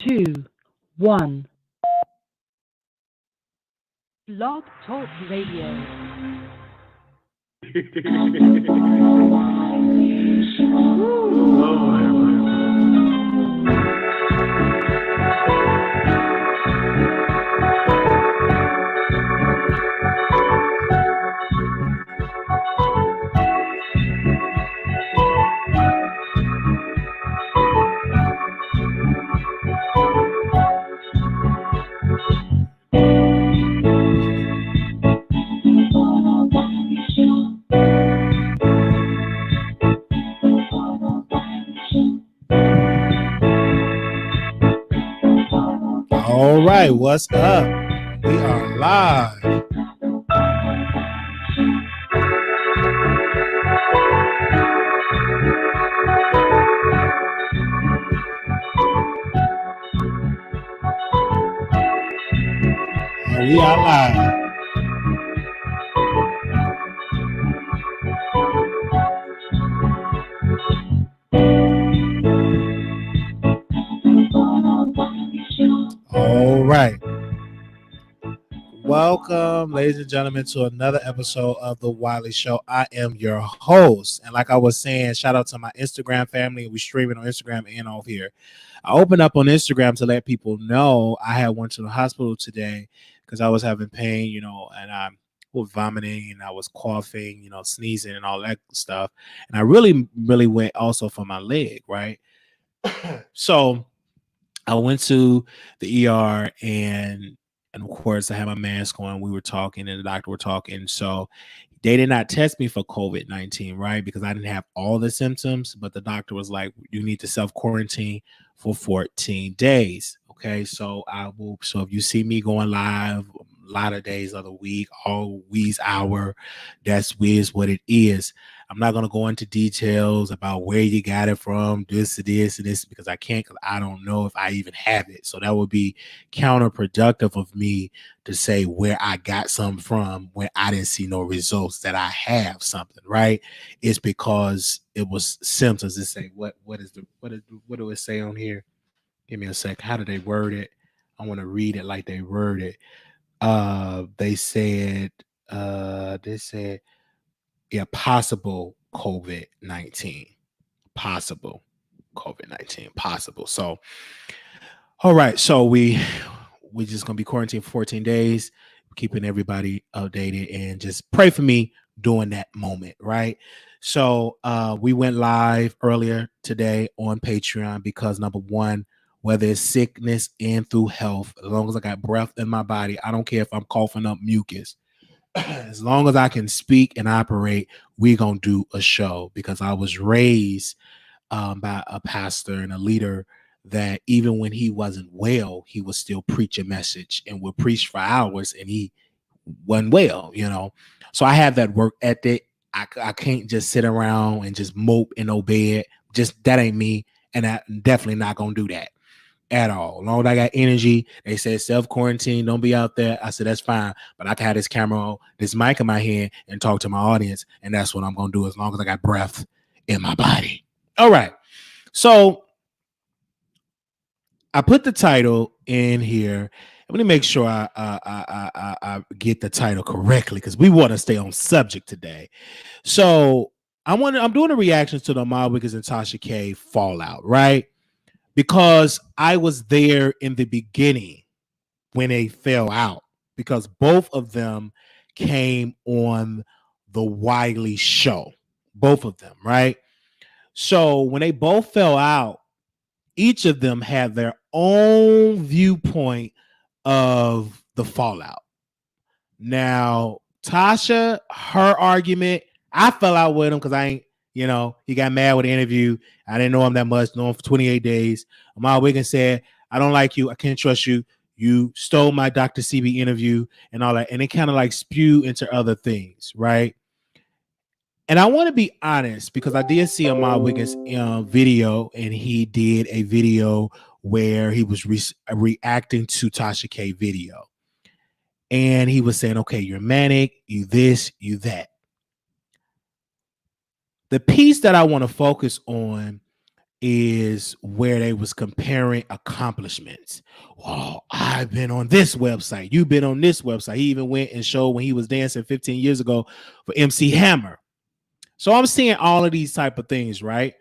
two, one. Blog Talk Radio. All right, what's up? We are live. We are live. All right. Welcome, ladies and gentlemen, to another episode of the Wiley Show. I am your host. And like I was saying, shout out to my Instagram family. We streaming on Instagram and off here. I opened up on Instagram to let people know I had went to the hospital today because I was having pain, and I was vomiting and I was coughing, sneezing and all that stuff. And I really went also for my leg, right? So I went to the ER and of course I had my mask on. We were talking and the doctor were talking. So they did not test me for COVID-19, right? Because I didn't have all the symptoms, but the doctor was like, you need to self-quarantine for 14 days. Okay. So if you see me going live a lot of days of the week, all week's hour, that's what it is. I'm not going to go into details about where you got it from, this to this and this, because I can't, because I don't know if I even have it. So that would be counterproductive of me to say where I got something from when I didn't see no results that I have something, right? It's because it was symptoms. It say, what do it say on here? Give me a sec. How did they word it? I want to read it like they word it. They said, yeah, possible COVID-19. Possible COVID-19. Possible. So, all right. So we just gonna be quarantined for 14 days, keeping everybody updated, and just pray for me during that moment, right? So we went live earlier today on Patreon because number one, whether it's sickness and through health, as long as I got breath in my body, I don't care if I'm coughing up mucus. As long as I can speak and operate, we're going to do a show because I was raised by a pastor and a leader that even when he wasn't well, he would still preach a message and would preach for hours and he wasn't well, So I have that work ethic. I can't just sit around and just mope in no bed. Just that ain't me. And I'm definitely not going to do that at all. As long as I got energy, they said self-quarantine, don't be out there. I said, that's fine. But I can have this camera on, this mic in my hand and talk to my audience. And that's what I'm going to do as long as I got breath in my body. All right. So I put the title in here. Let me make sure I get the title correctly because we want to stay on subject today. So I'm doing a reaction to the Armon Wiggins and TashaK fallout, right? Because I was there in the beginning when they fell out, because both of them came on the Wiley Show, both of them, right? So when they both fell out, each of them had their own viewpoint of the fallout. Now, Tasha, her argument, I fell out with him because I ain't, he got mad with the interview. I didn't know him that much, know him for 28 days. Armon Wiggins said, I don't like you. I can't trust you. You stole my Dr. CB interview and all that. And it kind of like spew into other things, right? And I want to be honest because I did see Armon Wiggins video, and he did a video where he was reacting to TashaK video. And he was saying, okay, you're manic, you this, you that. The piece that I want to focus on is where they was comparing accomplishments. Oh, I've been on this website. You've been on this website. He even went and showed when he was dancing 15 years ago for MC Hammer. So I'm seeing all of these type of things, right?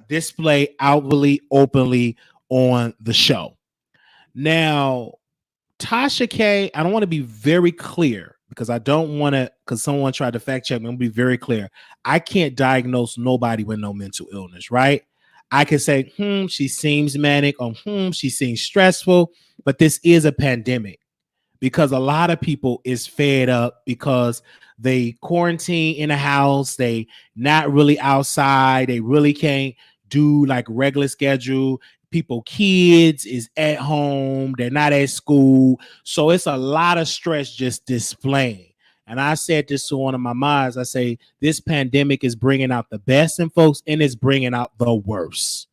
Display outwardly, openly on the show. Now, TashaK, I don't want to be very clear because I don't want to, because someone tried to fact check me. I'm going to be very clear. I can't diagnose nobody with no mental illness, right? I can say, she seems manic, or she seems stressful, but this is a pandemic because a lot of people is fed up because they quarantine in a house, they not really outside, they really can't do like regular schedule. People, kids is at home, they're not at school, so it's a lot of stress just displaying. And I said this to one of my moms. I say this pandemic is bringing out the best in folks and it's bringing out the worst.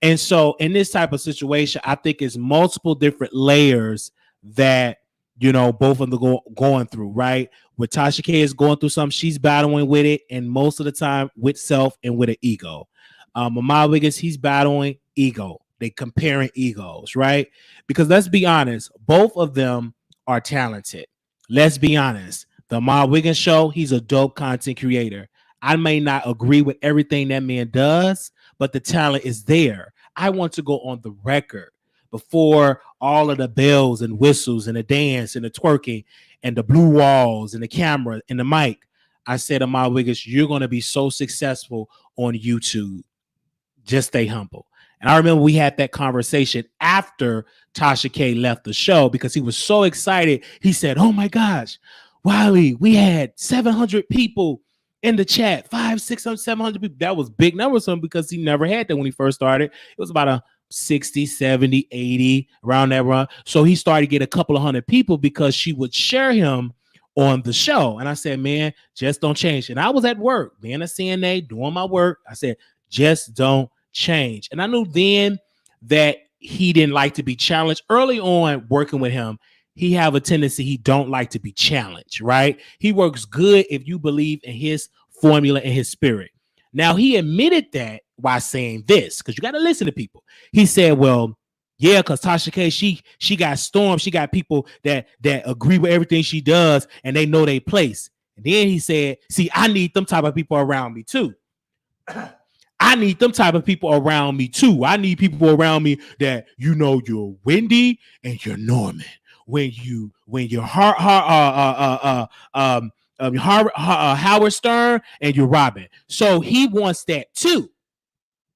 And so in this type of situation, I think it's multiple different layers that, you know, both of them going through, right? With TashaK is going through something, she's battling with it, and most of the time with self and with an ego. Armon Wiggins, he's battling ego. They comparing egos, right? Because let's be honest, both of them are talented. Let's be honest. The Armon Wiggins show, he's a dope content creator. I may not agree with everything that man does, but the talent is there. I want to go on the record before all of the bells and whistles and the dance and the twerking and the blue walls and the camera and the mic. I said to Armon Wiggins, you're going to be so successful on YouTube. Just stay humble. And I remember we had that conversation after TashaK left the show because he was so excited. He said, oh my gosh, Wiley, we had 700 people in the chat, 500, 600, 700 people. That was big numbers for him because he never had that when he first started. It was about a 60, 70, 80 around that run. So he started to get a couple of hundred people because she would share him on the show. And I said, man, just don't change. And I was at work, being a CNA, doing my work. I said, just don't change. And I knew then that he didn't like to be challenged. Early on working with him, he have a tendency, he don't like to be challenged, right? He works good if you believe in his formula and his spirit. Now, he admitted that by saying this, because you got to listen to people. He said, well, yeah, because TashaK, she got stormed. She got people that agree with everything she does, and they know their place. And then he said, see, I need them type of people around me too. I need them type of people around me too. I need people around me that, you know, you're Wendy and you're Norman. When you're Howard Stern and you're Robin. So he wants that too,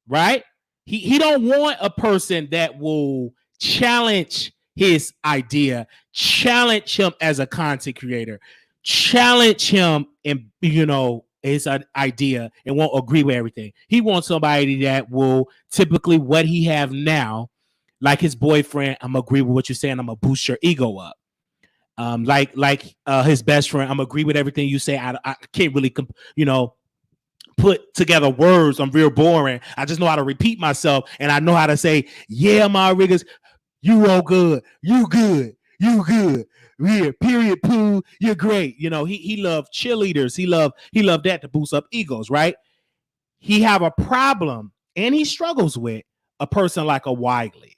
right? He don't want a person that will challenge his idea, challenge him as a content creator, challenge him and, you know, his idea and won't agree with everything. He wants somebody that will typically what he have now, like his boyfriend, I'm agree with what you're saying. I'm gonna boost your ego up. Like his best friend, I'm agree with everything you say. I can't really, put together words. I'm real boring. I just know how to repeat myself, and I know how to say, "Yeah, my Wiggins, you all good, you good, you good." Yeah, period. Pooh, you're great. You know, he loved cheerleaders. He loved that to boost up egos, right? He have a problem, and he struggles with a person like a Wiley.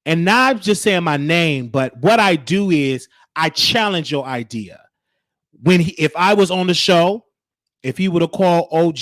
And not just saying my name, but what I do is I challenge your idea. If I was on the show, if he would have called OG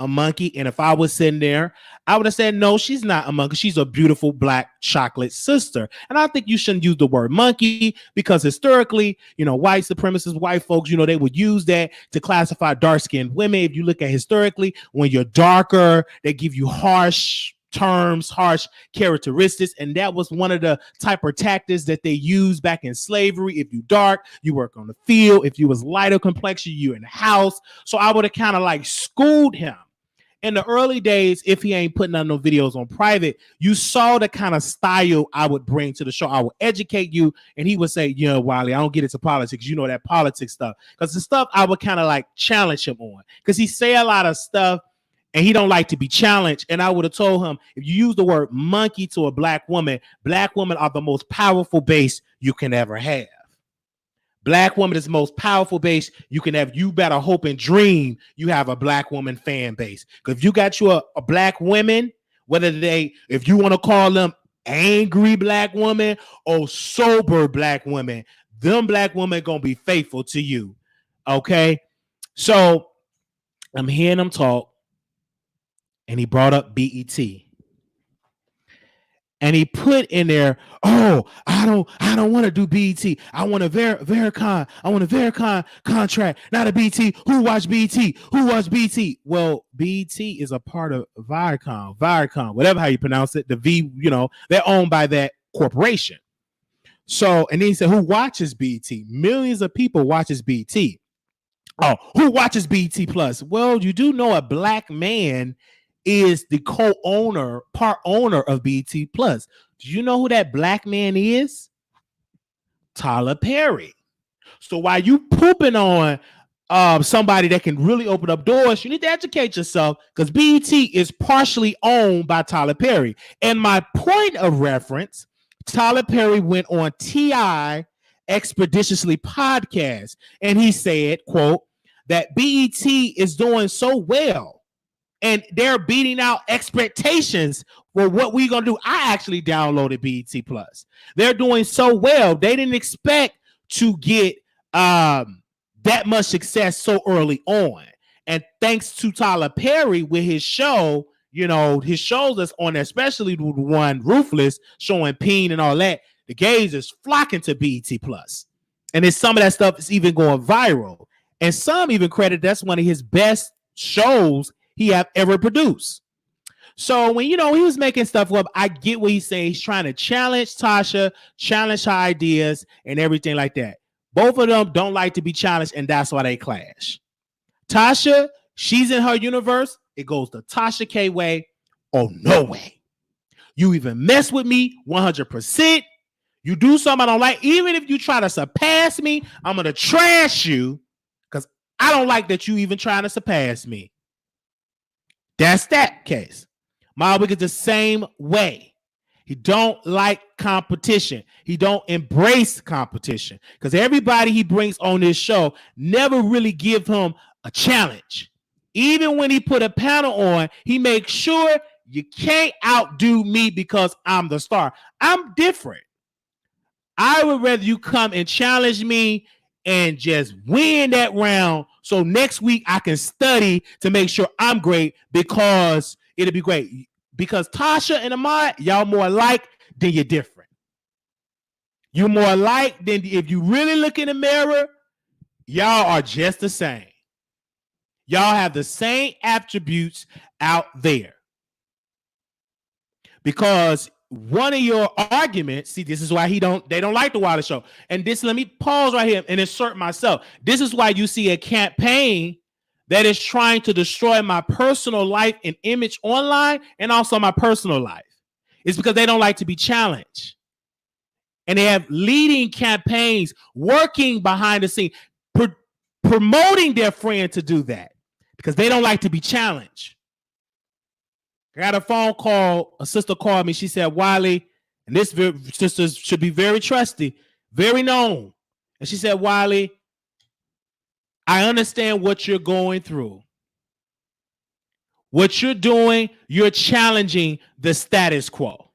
a monkey, and if I was sitting there, I would have said, no, she's not a monkey. She's a beautiful black chocolate sister. And I think you shouldn't use the word monkey because historically, white supremacists, white folks, they would use that to classify dark-skinned women. If you look at historically, when you're darker, they give you harsh terms, harsh characteristics, and that was one of the type of tactics that they used back in slavery. If you dark, you work on the field. If you was lighter complexion, you in the house. So I would have kind of like schooled him in the early days. If he ain't putting out no videos on private, you saw the kind of style I would bring to the show. I would educate you, and he would say, Wiley, I don't get into politics, that politics stuff, because the stuff I would kind of like challenge him on, because he say a lot of stuff and he don't like to be challenged. And I would have told him, if you use the word monkey to a black women are the most powerful base you can ever have. Black woman is the most powerful base you can have. You better hope and dream you have a black woman fan base. Because if you got you a black women, if you want to call them angry black women or sober black women, them black women gonna be faithful to you. Okay, so I'm hearing him talk, and he brought up BET, and he put in there, oh, I don't want to do BET. I want a Vericon. I want a Vericon contract, not a BET. Who watched BET? Who watched BET? Well, BET is a part of Viacom, whatever how you pronounce it. The V, they're owned by that corporation. So, and then he said, who watches BET? Millions of people watches BET. Oh, who watches BET Plus? Well, you do know a black man is the part owner of BET Plus. Do you know who that black man is? Tyler Perry. So while you pooping on somebody that can really open up doors, you need to educate yourself, because BET is partially owned by Tyler Perry. And my point of reference, Tyler Perry went on T.I. Expeditiously podcast, and he said, quote, that BET is doing so well and they're beating out expectations for what we're going to do. I actually downloaded BET Plus. They're doing so well. They didn't expect to get that much success so early on. And thanks to Tyler Perry with his show, his shows that's on there, especially the one Ruthless, showing Peen and all that, the gays is flocking to BET Plus. And then some of that stuff is even going viral. And some even credit that's one of his best shows he have ever produced. So when, he was making stuff up, I get what he's saying. He's trying to challenge Tasha, challenge her ideas and everything like that. Both of them don't like to be challenged, and that's why they clash. Tasha, she's in her universe. It goes the TashaK way or no way. You even mess with me 100%. You do something I don't like. Even if you try to surpass me, I'm going to trash you, because I don't like that you even trying to surpass me. That's that case. Miles Wiggins the same way. He don't like competition. He don't embrace competition, because everybody he brings on this show never really give him a challenge. Even when he put a panel on, he makes sure you can't outdo me because I'm the star. I'm different. I would rather you come and challenge me and just win that round, so next week I can study to make sure I'm great, because it'll be great. Because Tasha and Armon, y'all more alike than you're different. You're more alike than if you really look in the mirror, y'all are just the same. Y'all have the same attributes out there. Because one of your arguments, see, this is why they don't like the Wiley Show. And let me pause right here and insert myself. This is why you see a campaign that is trying to destroy my personal life and image online, and also my personal life. It's because they don't like to be challenged. And they have leading campaigns working behind the scene, promoting their friend to do that, because they don't like to be challenged. I got a phone call. A sister called me. She said, Wiley, and this sister should be very trusty, very known. And she said, Wiley, I understand what you're going through. What you're doing, you're challenging the status quo.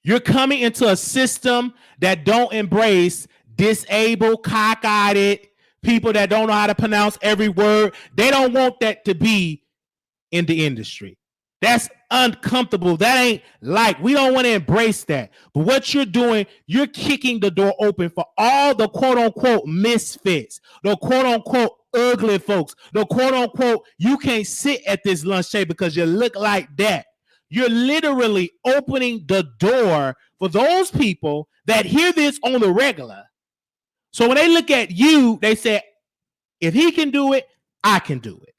You're coming into a system that don't embrace disabled, cockeyed people that don't know how to pronounce every word. They don't want that to be in the industry. That's uncomfortable. That ain't like, we don't want to embrace that. But what you're doing, you're kicking the door open for all the quote unquote misfits, the quote unquote ugly folks, the quote unquote, you can't sit at this lunch table because you look like that. You're literally opening the door for those people that hear this on the regular. So when they look at you, they say, if he can do it, I can do it.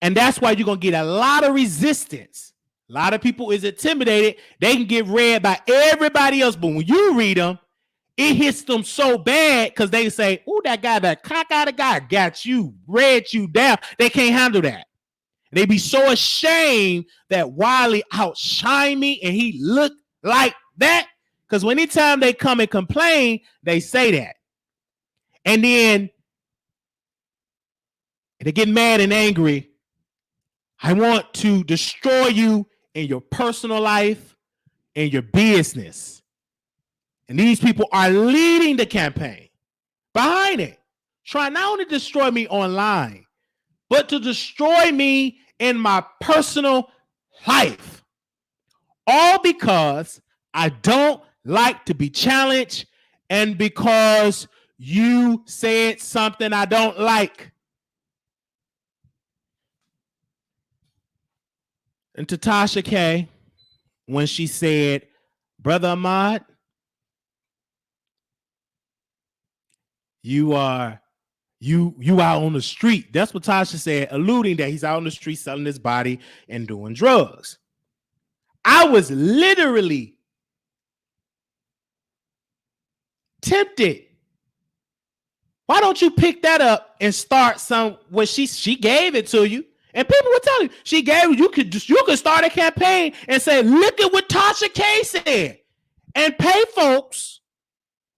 And that's why you're going to get a lot of resistance. A lot of people is intimidated. They can get read by everybody else. But when you read them, it hits them so bad because they say, oh, that cockeyed guy got you, read you down. They can't handle that. And they be so ashamed that Wiley outshined me and he looked like that, Because anytime they come and complain, they say that. And then they get mad and angry. I want to destroy you in your personal life and your business. And these people are leading the campaign behind it, trying not only to destroy me online, but to destroy me in my personal life. All because I don't like to be challenged and because you said something I don't like. And to TashaK, when she said, Brother Ahmad, you out on the street. That's what Tasha said, alluding that he's out on the street selling his body and doing drugs. I was literally tempted. Why don't you pick that up and start some? When she gave it to you, and people were telling you she gave you could start a campaign and say, look at what TashaK said, and pay folks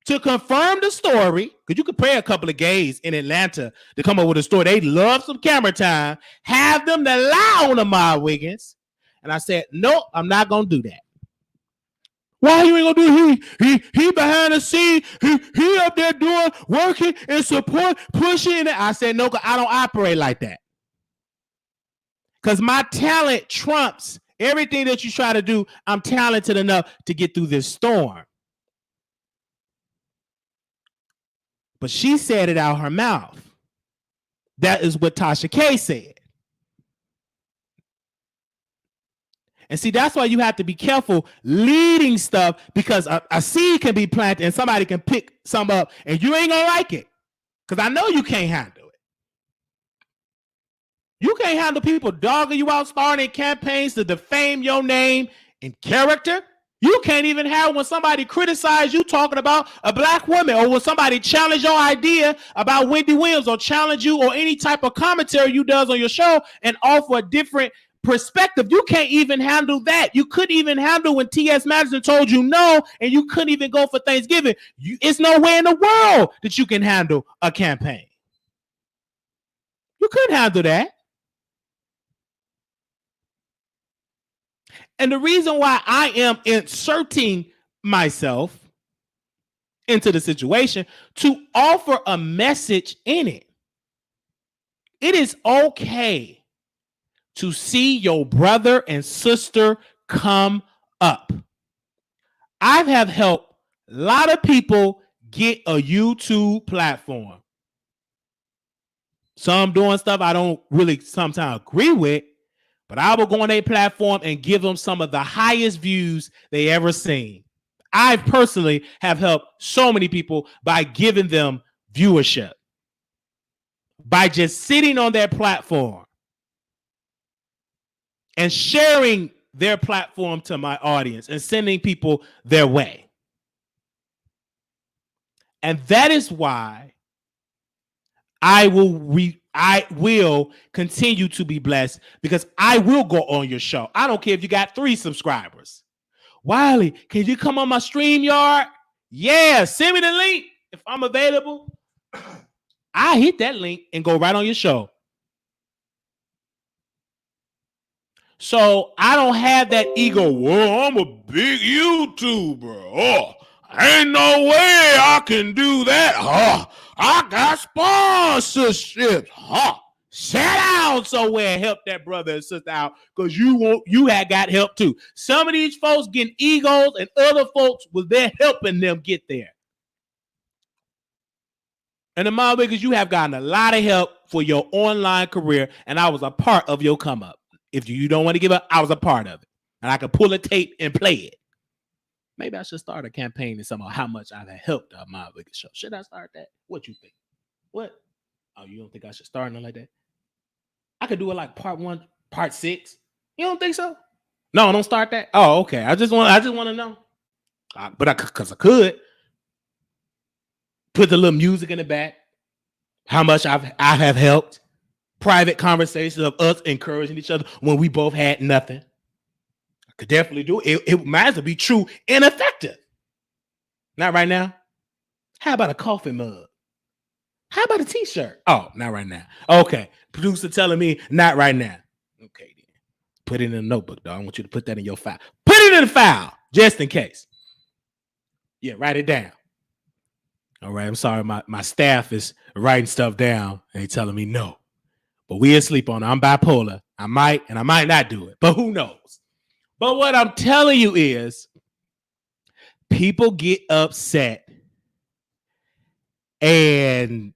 to confirm the story, because you could pay a couple of gays in Atlanta to come up with a story. They love some camera time. Have them to lie on Armon Wiggins. And I said, no, I'm not going to do that. Why you ain't going to do it? He behind the scene. He up there doing, working and support, pushing. I said, no, I don't operate like that. Because my talent trumps everything that you try to do. I'm talented enough to get through this storm. But she said it out her mouth. That is what TashaK said. And see, that's why you have to be careful leading stuff, because a seed can be planted and somebody can pick some up and you ain't gonna like it. Because I know you can't handle it. You can't handle people dogging you out, starting campaigns to defame your name and character. You can't even have when somebody criticize you talking about a black woman, or when somebody challenge your idea about Wendy Williams, or challenge you or any type of commentary you does on your show and offer a different perspective. You can't even handle that. You couldn't even handle when T.S. Madison told you no, and you couldn't even go for Thanksgiving. It's nowhere in the world that you can handle a campaign. You couldn't handle that. And the reason why I am inserting myself into the situation to offer a message in it. It is okay to see your brother and sister come up. I have helped a lot of people get a YouTube platform. Some doing stuff I don't really sometimes agree with, but I will go on their platform and give them some of the highest views they ever seen. I personally have helped so many people by giving them viewership, by just sitting on their platform and sharing their platform to my audience and sending people their way. And that is why I will continue to be blessed, because I will go on your show. I don't care if you got 3 subscribers. Wiley, can you come on my StreamYard? Yeah, send me the link if I'm available. I hit that link and go right on your show. So I don't have that ego. Well, I'm a big YouTuber. Oh, ain't no way I can do that. Oh, I got sponsorships. Oh, sit down somewhere and help that brother and sister out, because you had got help too. Some of these folks getting egos, and other folks was there helping them get there. And Armon Wiggins, you have gotten a lot of help for your online career, and I was a part of your come up. If you don't want to give up, I was a part of it. And I could pull a tape and play it. Maybe I should start a campaign and somehow how much I've helped the Armon Wiggins show. Should I start that? What you think? What? Oh, you don't think I should start nothing like that? I could do it like part 1, part 6. You don't think so? No, don't start that. Oh, okay. I just want to know. Because I could put the little music in the back. How much I have helped. Private conversations of us encouraging each other when we both had nothing. I could definitely do it. It might as well be true and effective. Not right now. How about a coffee mug? How about a t-shirt? Oh, not right now. Okay. Producer telling me not right now. Okay, then. Put it in a notebook, dog. I want you to put that in your file. Put it in the file, just in case. Yeah, write it down. All right. I'm sorry. My staff is writing stuff down and they telling me no. But we asleep on it. I'm bipolar. I might and I might not do it. But who knows? But what I'm telling you is people get upset and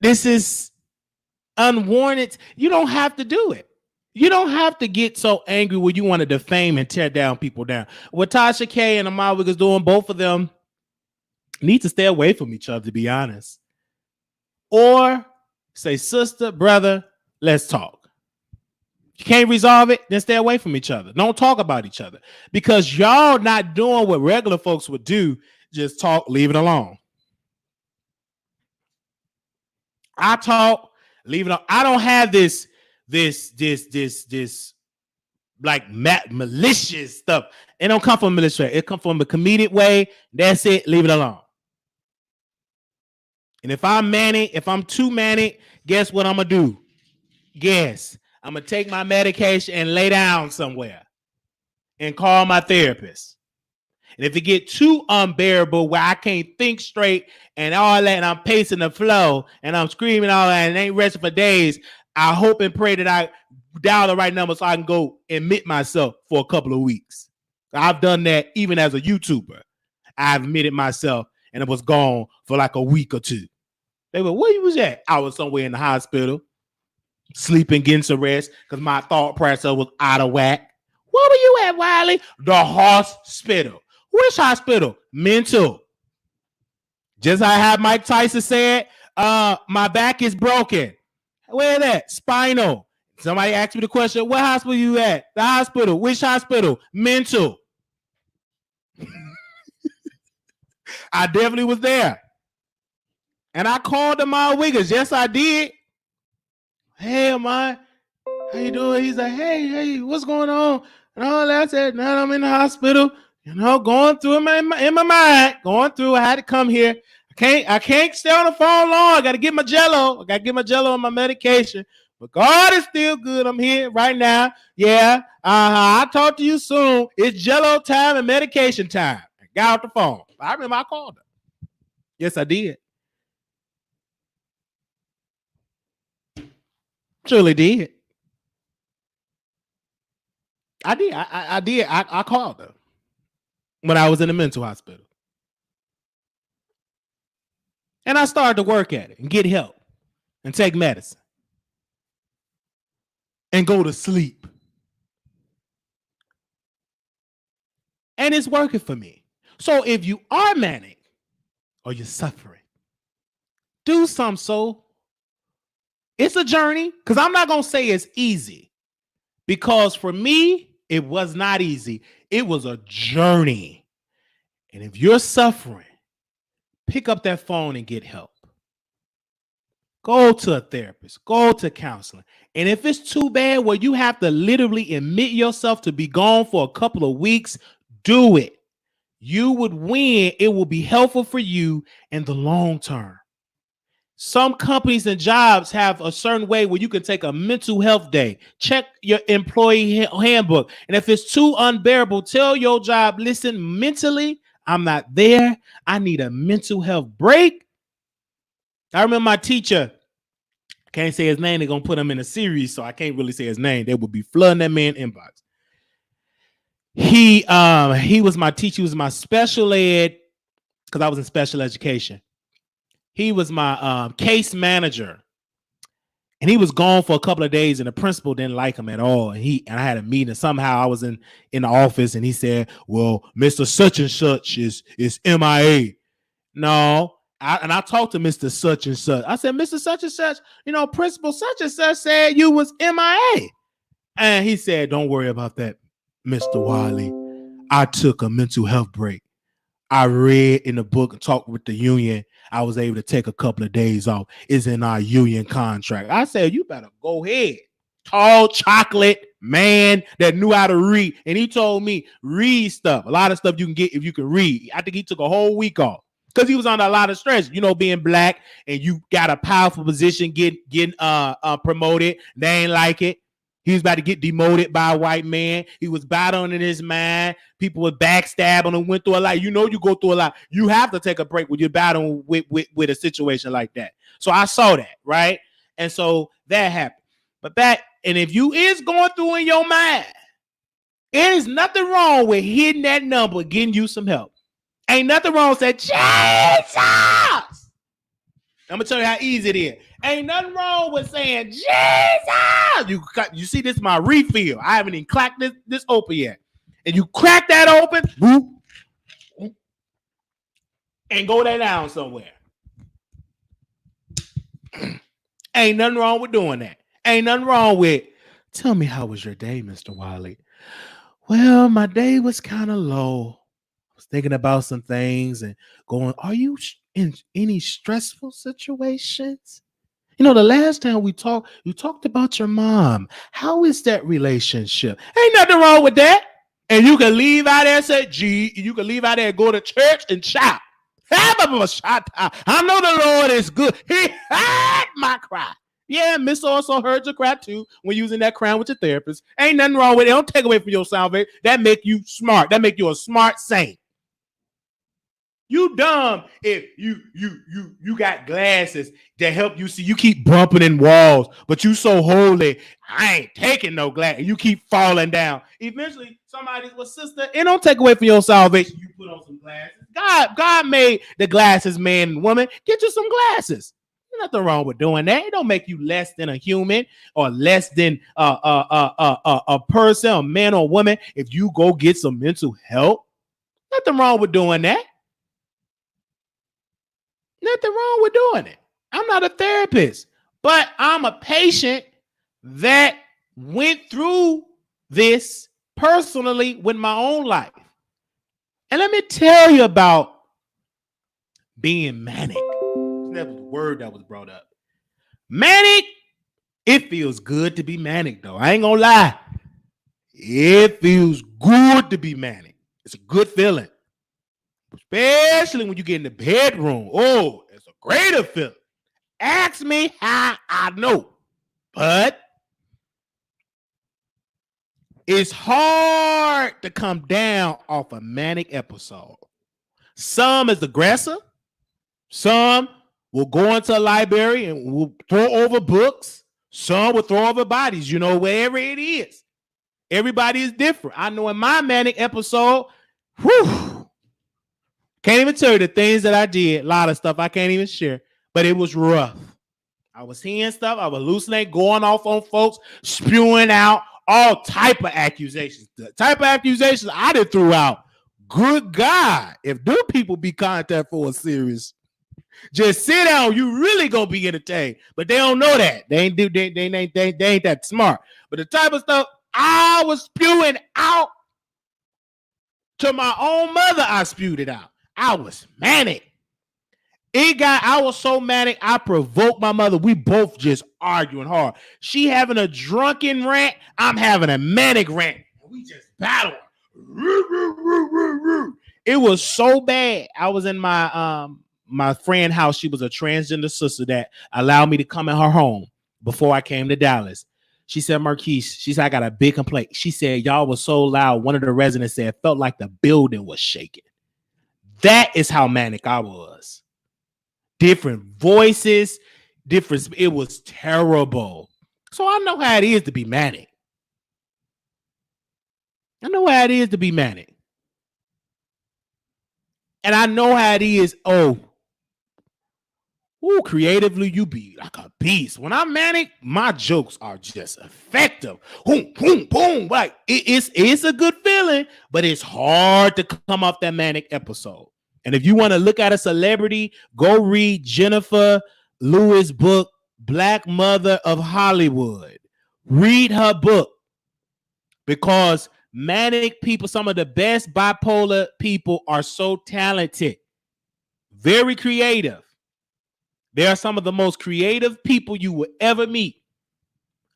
this is unwarranted. You don't have to do it. You don't have to get so angry when you want to defame and tear down people down. What TashaK and Armon Wiggins doing, both of them need to stay away from each other, to be honest. Or say, sister, brother, let's talk. If you can't resolve it, then stay away from each other. Don't talk about each other because y'all not doing what regular folks would do. Just talk, leave it alone. I talk, leave it alone. I don't have this like malicious stuff. It don't come from a malicious way. It come from a comedic way. That's it. Leave it alone. And if I'm manic, if I'm too manic, guess what I'm gonna do? Guess I'm gonna take my medication and lay down somewhere and call my therapist. And if it get too unbearable where I can't think straight and all that, and I'm pacing the flow and I'm screaming all that and ain't resting for days, I hope and pray that I dial the right number so I can go admit myself for a couple of weeks. I've done that even as a YouTuber. I've admitted myself and it was gone for like a week or two. They were, where you was at? I was somewhere in the hospital, sleeping, getting some rest because my thought process was out of whack. Where were you at, Wiley? The hospital. Which hospital? Mental. Just how I had Mike Tyson said, my back is broken. Where that? Spinal. Somebody asked me the question, what hospital you at? The hospital. Which hospital? Mental. I definitely was there. And I called Armon Wiggins. Yes, I did. Hey, Armon, how you doing? He's like, hey, what's going on? And all that. I said, now I'm in the hospital, going through in my mind, going through. I had to come here. I can't stay on the phone long. I got to get my Jello. I got to get my Jello on my medication. But God is still good. I'm here right now. Yeah. I'll talk to you soon. It's Jello time and medication time. I got off the phone. I remember I called her. Yes, I did. Truly did. I did. I did. I called her when I was in the mental hospital. And I started to work at it and get help and take medicine and go to sleep. And it's working for me. So if you are manic or you're suffering, do something. So it's a journey, because I'm not going to say it's easy, because for me, it was not easy. It was a journey. And if you're suffering, pick up that phone and get help. Go to a therapist, go to counseling. And if it's too bad where you have to literally admit yourself to be gone for a couple of weeks, do it. You would win. It will be helpful for you in the long term. Some companies and jobs have a certain way where you can take a mental health day. Check your employee handbook. And if it's too unbearable, tell your job, listen, mentally, I'm not there. I need a mental health break. I remember my teacher, can't say his name. They're going to put him in a series, so I can't really say his name. They would be flooding that man inbox. He was my teacher. He was my special ed, because I was in special education. He was my case manager, and he was gone for a couple of days, and the principal didn't like him at all. And I had a meeting, and somehow I was in the office, and he said, well, Mr. Such and Such is MIA. No, I talked to Mr. Such and Such. I said, Mr. Such and Such, Principal Such and Such said you was MIA. And he said, don't worry about that, Mr. Wiley. I took a mental health break. I read in the book and talked with the union. I was able to take a couple of days off. It's in our union contract. I said, you better go ahead. tall chocolate man that knew how to read. And he told me, read stuff. A lot of stuff you can get if you can read. I think he took a whole week off because he was under a lot of stress. You know, being black and you got a powerful position, getting promoted. They ain't like it. He was about to get demoted by a white man. He was battling in his mind. People were backstabbing and went through a lot. You know, you go through a lot. You have to take a break when you're battling with a situation like that. So I saw that, right? And so that happened. But and if you is going through in your mind, there is nothing wrong with hitting that number, getting you some help. Ain't nothing wrong with saying, Jesus! I'm going to tell you how easy it is. Ain't nothing wrong with saying, Jesus! You see, this is my refill. I haven't even cracked this open yet. And you crack that open, whoop, and go that down somewhere. Ain't nothing wrong with doing that. Ain't nothing wrong with, tell me, how was your day, Mr. Wiley? Well, my day was kind of low. I was thinking about some things and going, are you in any stressful situations? You know, the last time we talked, you talked about your mom. How is that relationship? Ain't nothing wrong with that. And you can leave out there and say, you can leave out there and go to church and shout. I know the Lord is good. He heard my cry. Yeah, Miss also heard your cry too when using that crown with your therapist. Ain't nothing wrong with it. Don't take away from your salvation. That make you smart. That make you a smart saint. You dumb if you got glasses that help you see. You keep bumping in walls, but you so holy. I ain't taking no glass. You keep falling down. Eventually, somebody's sister. It don't take away from your salvation. You put on some glasses. God made the glasses, man and woman. Get you some glasses. There's nothing wrong with doing that. It don't make you less than a human or less than a person, a man or woman. If you go get some mental help, nothing wrong with doing that. Nothing wrong with doing it. I'm not a therapist, but I'm a patient that went through this personally with my own life. And let me tell you about being manic. That was the word that was brought up. Manic, it feels good to be manic, though. I ain't gonna lie. It feels good to be manic. It's a good feeling. Especially when you get in the bedroom. Oh, it's a greater feeling. Ask me how I know. But it's hard to come down off a manic episode. Some is aggressive. Some will go into a library and will throw over books. Some will throw over bodies, you know, wherever it is. Everybody is different. I know in my manic episode, can't even tell you the things that I did. A lot of stuff I can't even share, but it was rough. I was hearing stuff. I was hallucinating, going off on folks, spewing out all type of accusations. The type of accusations I did threw out. Good God, if them people be contacted for a series, just sit down. You really gonna be entertained, but they don't know that. They ain't that smart. But the type of stuff I was spewing out to my own mother, I spewed it out. I was manic. I was so manic, I provoked my mother. We both just arguing hard. She having a drunken rant. I'm having a manic rant. We just battling. It was so bad. I was in my friend's house. She was a transgender sister that allowed me to come in her home before I came to Dallas. She said, Marquise, she said, I got a big complaint. She said, y'all was so loud. One of the residents said it felt like the building was shaking. That is how manic I was. Different voices, it was terrible. So I know how it is to be manic. I know how it is to be manic. And I know how it is, creatively you be like a beast. When I'm manic, my jokes are just effective. Boom, boom, boom. Like it's a good feeling, but it's hard to come off that manic episode. And if you want to look at a celebrity, go read Jennifer Lewis' book, Black Mother of Hollywood. Read her book because manic people, some of the best bipolar people are so talented, very creative. They are some of the most creative people you will ever meet.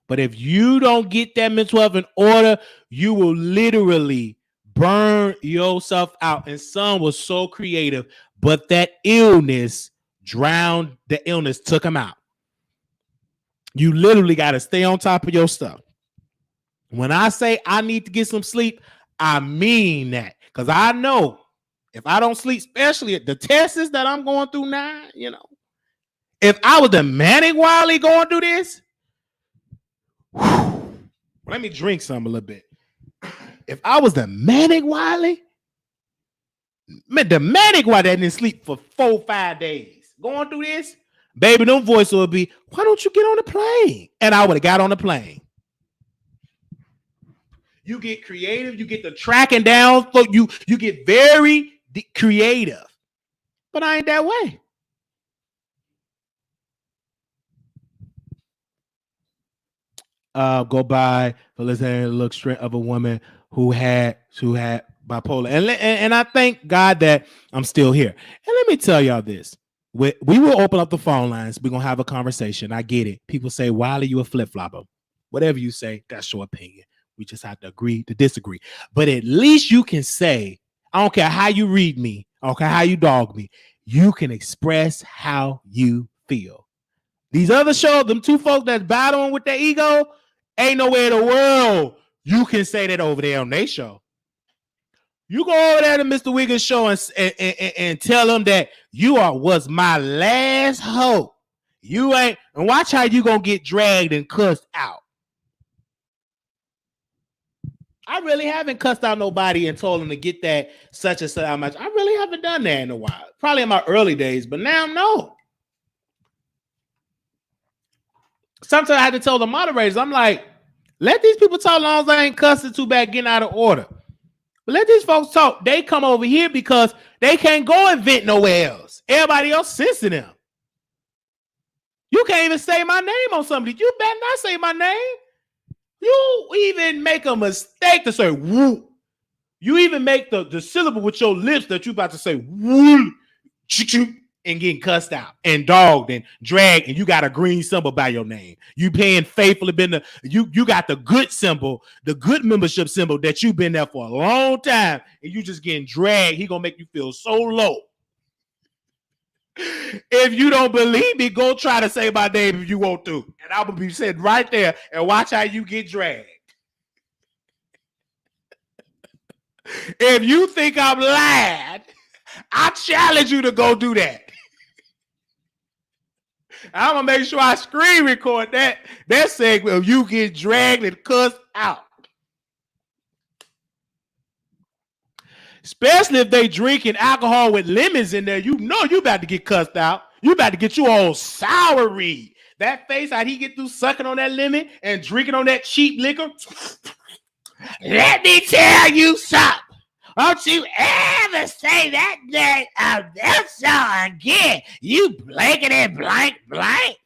But if you don't get that mental health in order, you will literally burn yourself out. And son was so creative, but that illness drowned the illness, took him out. You literally got to stay on top of your stuff. When I say I need to get some sleep, I mean that. Because I know if I don't sleep, especially at the tests that I'm going through now, you know, if I was the manic Wiley going through this, let me drink some a little bit. If I was the manic Wiley, man, the manic Wiley that didn't sleep for 4-5 days going through this, baby, no voice would be, why don't you get on the plane? And I would have got on the plane. You get creative, you get the tracking down, so you get very creative. But I ain't that way. Go by for listening to look straight of a woman who had bipolar. And I thank God that I'm still here. And let me tell y'all this. We will open up the phone lines. We're going to have a conversation. I get it. People say, Wiley, you a flip-flopper. Whatever you say, that's your opinion. We just have to agree to disagree. But at least you can say, I don't care how you read me, I don't care how you dog me, you can express how you feel. These other shows, them two folks that's battling with their ego, ain't nowhere in the world you can say that over there on their show. You go over there to Mr. Wiggins' show and tell them that was my last hope. You ain't, and watch how you gonna get dragged and cussed out. I really haven't cussed out nobody and told them to get that such and such how much. I really haven't done that in a while. Probably in my early days, but now no. Sometimes I had to tell the moderators, I'm like, let these people talk as long as they ain't cussing too bad, getting out of order. But let these folks talk. They come over here because they can't go and vent nowhere else. Everybody else censoring them. You can't even say my name on somebody. You better not say my name. You even make a mistake to say woo. You even make the syllable with your lips that you about to say woo and getting cussed out and dogged and dragged, and you got a green symbol by your name. You paying faithfully been the you got the good symbol, the good membership symbol that you've been there for a long time, and you just getting dragged. He gonna make you feel so low. If you don't believe me, go try to say my name if you want to. And I will be sitting right there and watch how you get dragged. If you think I'm lying, I challenge you to go do that. I'm going to make sure I screen record that segment of you get dragged and cussed out. Especially if they drinking alcohol with lemons in there, you know you about to get cussed out. You about to get you all soury. That face, how he get through sucking on that lemon and drinking on that cheap liquor. Let me tell you something. Don't you ever say that name of that song again. You blankety blank blank.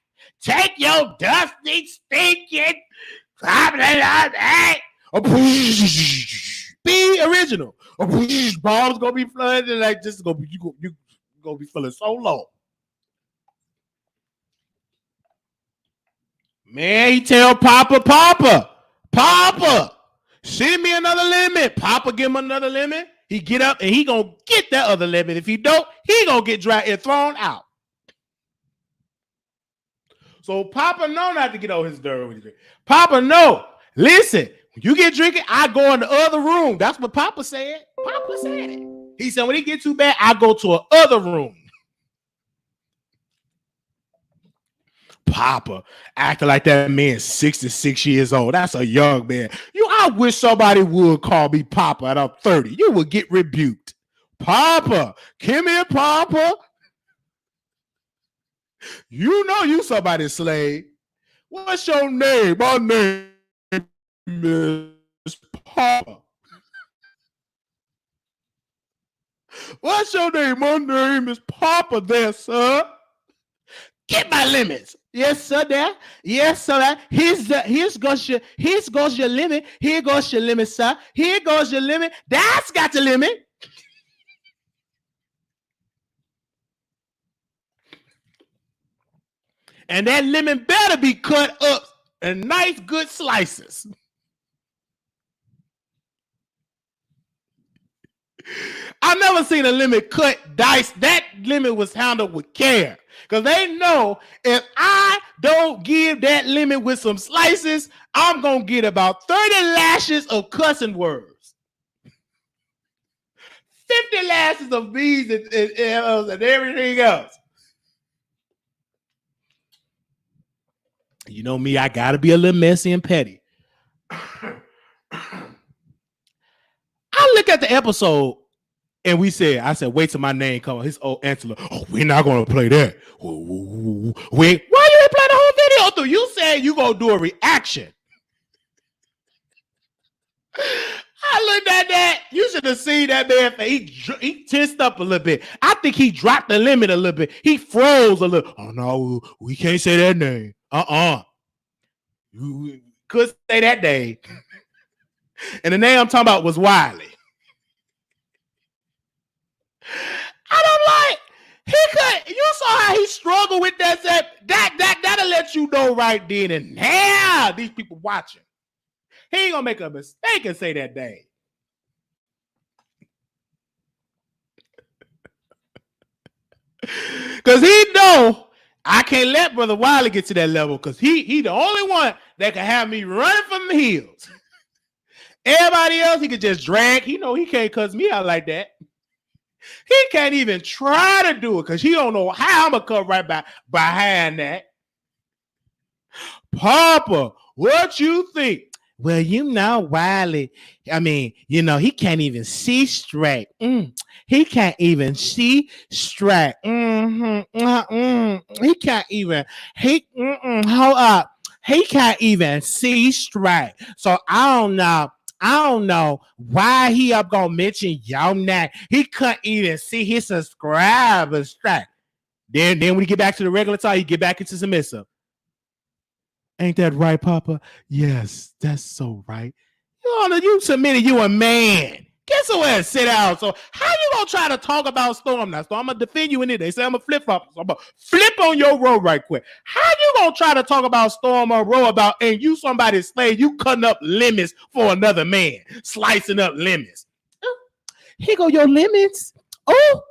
Take your dusty, stinking, be original. Bombs gonna be flooded and like just gonna be you gonna be feeling so low. Man, he tell Papa, send me another lemon. Papa give him another lemon. He get up and he gonna get that other lemon. If he don't, he gonna get dragged and thrown out. So Papa know not to get on his dirt when he drink. Papa know. Listen, when you get drinking, I go in the other room. That's what Papa said. Papa said it. He said when he get too bad, I go to another room. Papa acting like that man's 66 years old. That's a young man. I wish somebody would call me Papa and I'm 30. You would get rebuked. Papa, come here, Papa. You know you somebody's slave. What's your name? My name is Papa. What's your name? My name is Papa there, sir. Get my limits. Yes, sir, there. Yes, sir. Here's goes your limit. Here goes your limit, sir. Here goes your limit. That's got the limit. And that lemon better be cut up and nice, good slices. I've never seen a lemon cut, diced. That lemon was handled with care. Because they know if I don't give that lemon with some slices, I'm going to get about 30 lashes of cussing words. 50 lashes of bees and everything else. You know me, I got to be a little messy and petty. I look at the episode and I said, wait till my name comes. His old answer, oh, we're not going to play that. Wait, why you didn't play the whole video through? You said you going to do a reaction. I looked at that. You should have seen that man. He tensed up a little bit. I think he dropped the limit a little bit. He froze a little. Oh, no, we can't say that name. You couldn't say that name. And the name I'm talking about was Wiley. And I'm like, you saw how he struggled with that. That'll let you know right then and now these people watching. He ain't gonna make a mistake and say that name. Because he know I can't let Brother Wiley get to that level because he the only one that can have me running from the hills. Everybody else he could just drag. He know he can't cuss me out like that. He can't even try to do it because he don't know how I'm gonna come right behind that. Papa, what you think? Well, you know, Wiley, I mean, you know, he can't even see straight. He can't even see straight. He can't even, hold up. He can't even see straight. So I don't know why he up gonna mention your name. He couldn't even see his subscribers straight. Then when you get back to the regular time, you get back into submissive. Ain't that right, Papa? Yes, that's so right. You submitted you a man. Get somewhere and sit down. So how you gonna try to talk about Storm now? So I'm gonna defend you in it. They say I'm a flip-flop. So I'm gonna flip on your row right quick. How you gonna try to talk about Storm or row about and you somebody's slave, you cutting up lemons for another man, slicing up lemons. Here go your lemons. Oh,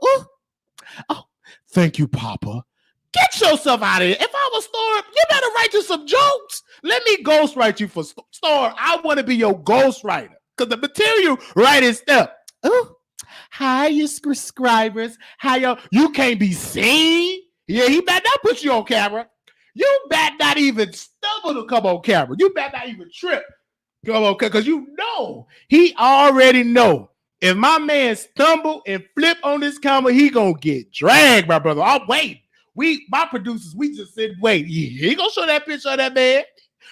thank you, Papa. Get yourself out of here. If I was Storm, you better write you some jokes. Let me ghostwrite you for Storm. I want to be your ghostwriter because the material writing stuff. Oh, hi, you subscribers. How you can't be seen. Yeah, he better not put you on camera. You better not even stumble to come on camera. You better not even trip. Come on, because you know he already know. If my man stumble and flip on this camera, he gonna get dragged, my brother. I'll wait. My producers, we just said, wait, he ain't gonna show that picture of that man.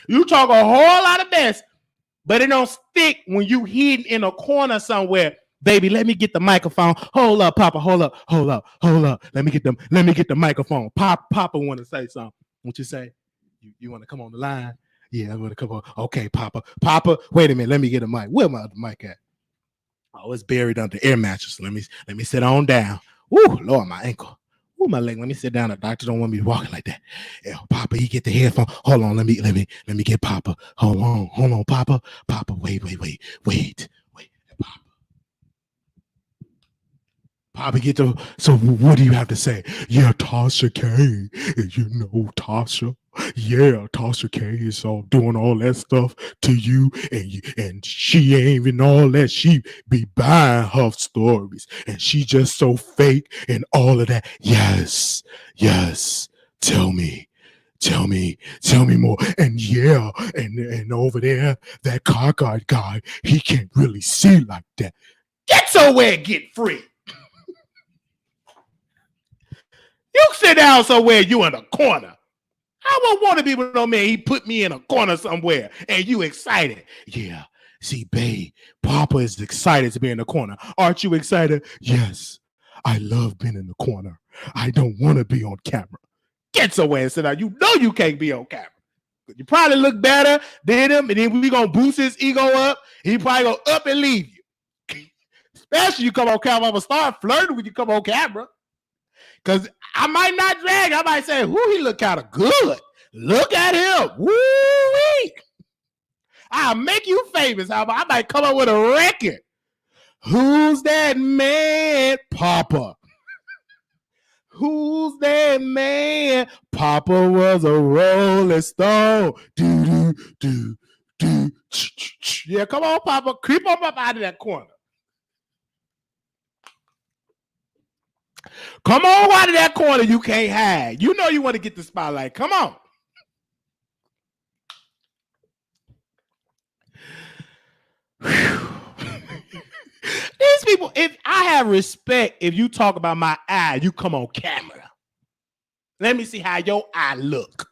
You talk a whole lot of mess, but it don't stick when you hidden in a corner somewhere. Baby, let me get the microphone. Hold up, Papa. Hold up. Let me get the microphone. Papa want to say something. What you say? You want to come on the line? Yeah, I'm gonna come on. Okay, Papa, wait a minute. Let me get a mic. Where my other mic at? Oh, it's buried under the air mattress. Let me sit on down. Ooh, Lord, my ankle. Ooh, my leg. Let me sit down. The doctor don't want me walking like that. Yeah, Papa, he get the headphone. Hold on. Let me get Papa. Hold on, Papa. Papa, wait. Papa, get the. So what do you have to say? Yeah, TashaK. You know Tasha. Yeah, TashaK is all doing all that stuff to you, and she ain't even all that. She be buying her stories, and she just so fake and all of that. Yes. Tell me more. And yeah, and over there, that cockeyed guy, he can't really see like that. Get somewhere and get free. You sit down somewhere, you in a corner. I won't want to be with no man. He put me in a corner somewhere and you excited. Yeah. See, babe, Papa is excited to be in the corner. Aren't you excited? Yes. I love being in the corner. I don't want to be on camera. Get somewhere and sit down. You know you can't be on camera. You probably look better than him, and then we gonna boost his ego up. He probably go up and leave you. Especially you come on camera. I'm gonna start flirting when you come on camera. Because I might not drag. I might say, whoo, he look kind of good. Look at him. Woo-wee. me. I'll make you famous. I might come up with a record. Who's that man? Papa. Who's that man? Papa was a Rolling Stone. Do, do, do, do. Yeah, come on, Papa. Creep on up out of that corner. Come on out of that corner. You can't hide. You know you want to get the spotlight. Come on. These people, if I have respect, if you talk about my eye, you come on camera. Let me see how your eye look.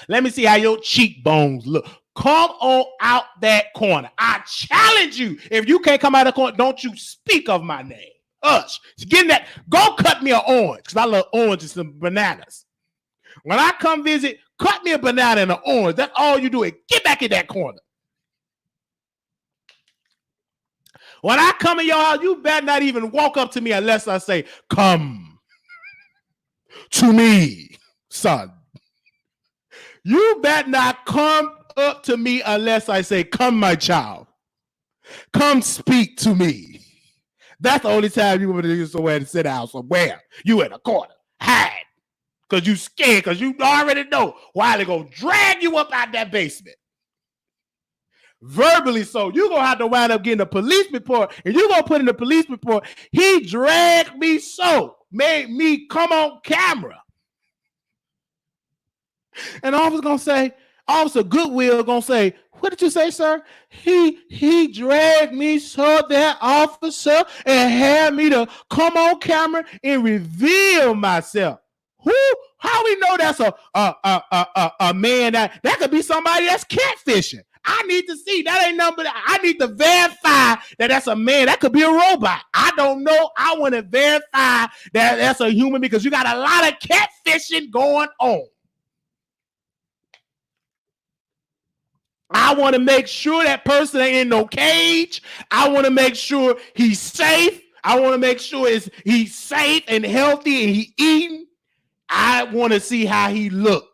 Let me see how your cheekbones look. Come on out that corner. I challenge you. If you can't come out of the corner, don't you speak of my name. Us. Get that. Go cut me an orange, because I love oranges and bananas. When I come visit, cut me a banana and an orange. That's all you do. Is get back in that corner. When I come in your house, you better not even walk up to me unless I say, come to me, son. You better not come up to me unless I say, come, my child. Come speak to me. That's the only time you want to do somewhere to sit down somewhere. You in a corner. Hide. Because you scared, because you already know why they going to drag you up out that basement. Verbally so. You're going to have to wind up getting a police report, and you're going to put in the police report, he dragged me so, made me come on camera. And officer going to say, Officer Goodwill going to say, what did you say, sir? He dragged me so, that officer, and had me to come on camera and reveal myself. Who? How we know that's a man that could be somebody that's catfishing? I need to see. That ain't nothing. I need to verify that that's a man. That could be a robot. I don't know. I want to verify that that's a human, because you got a lot of catfishing going on. I want to make sure that person ain't in no cage. I want to make sure he's safe. I want to make sure he's safe and healthy and he eating. I want to see how he look.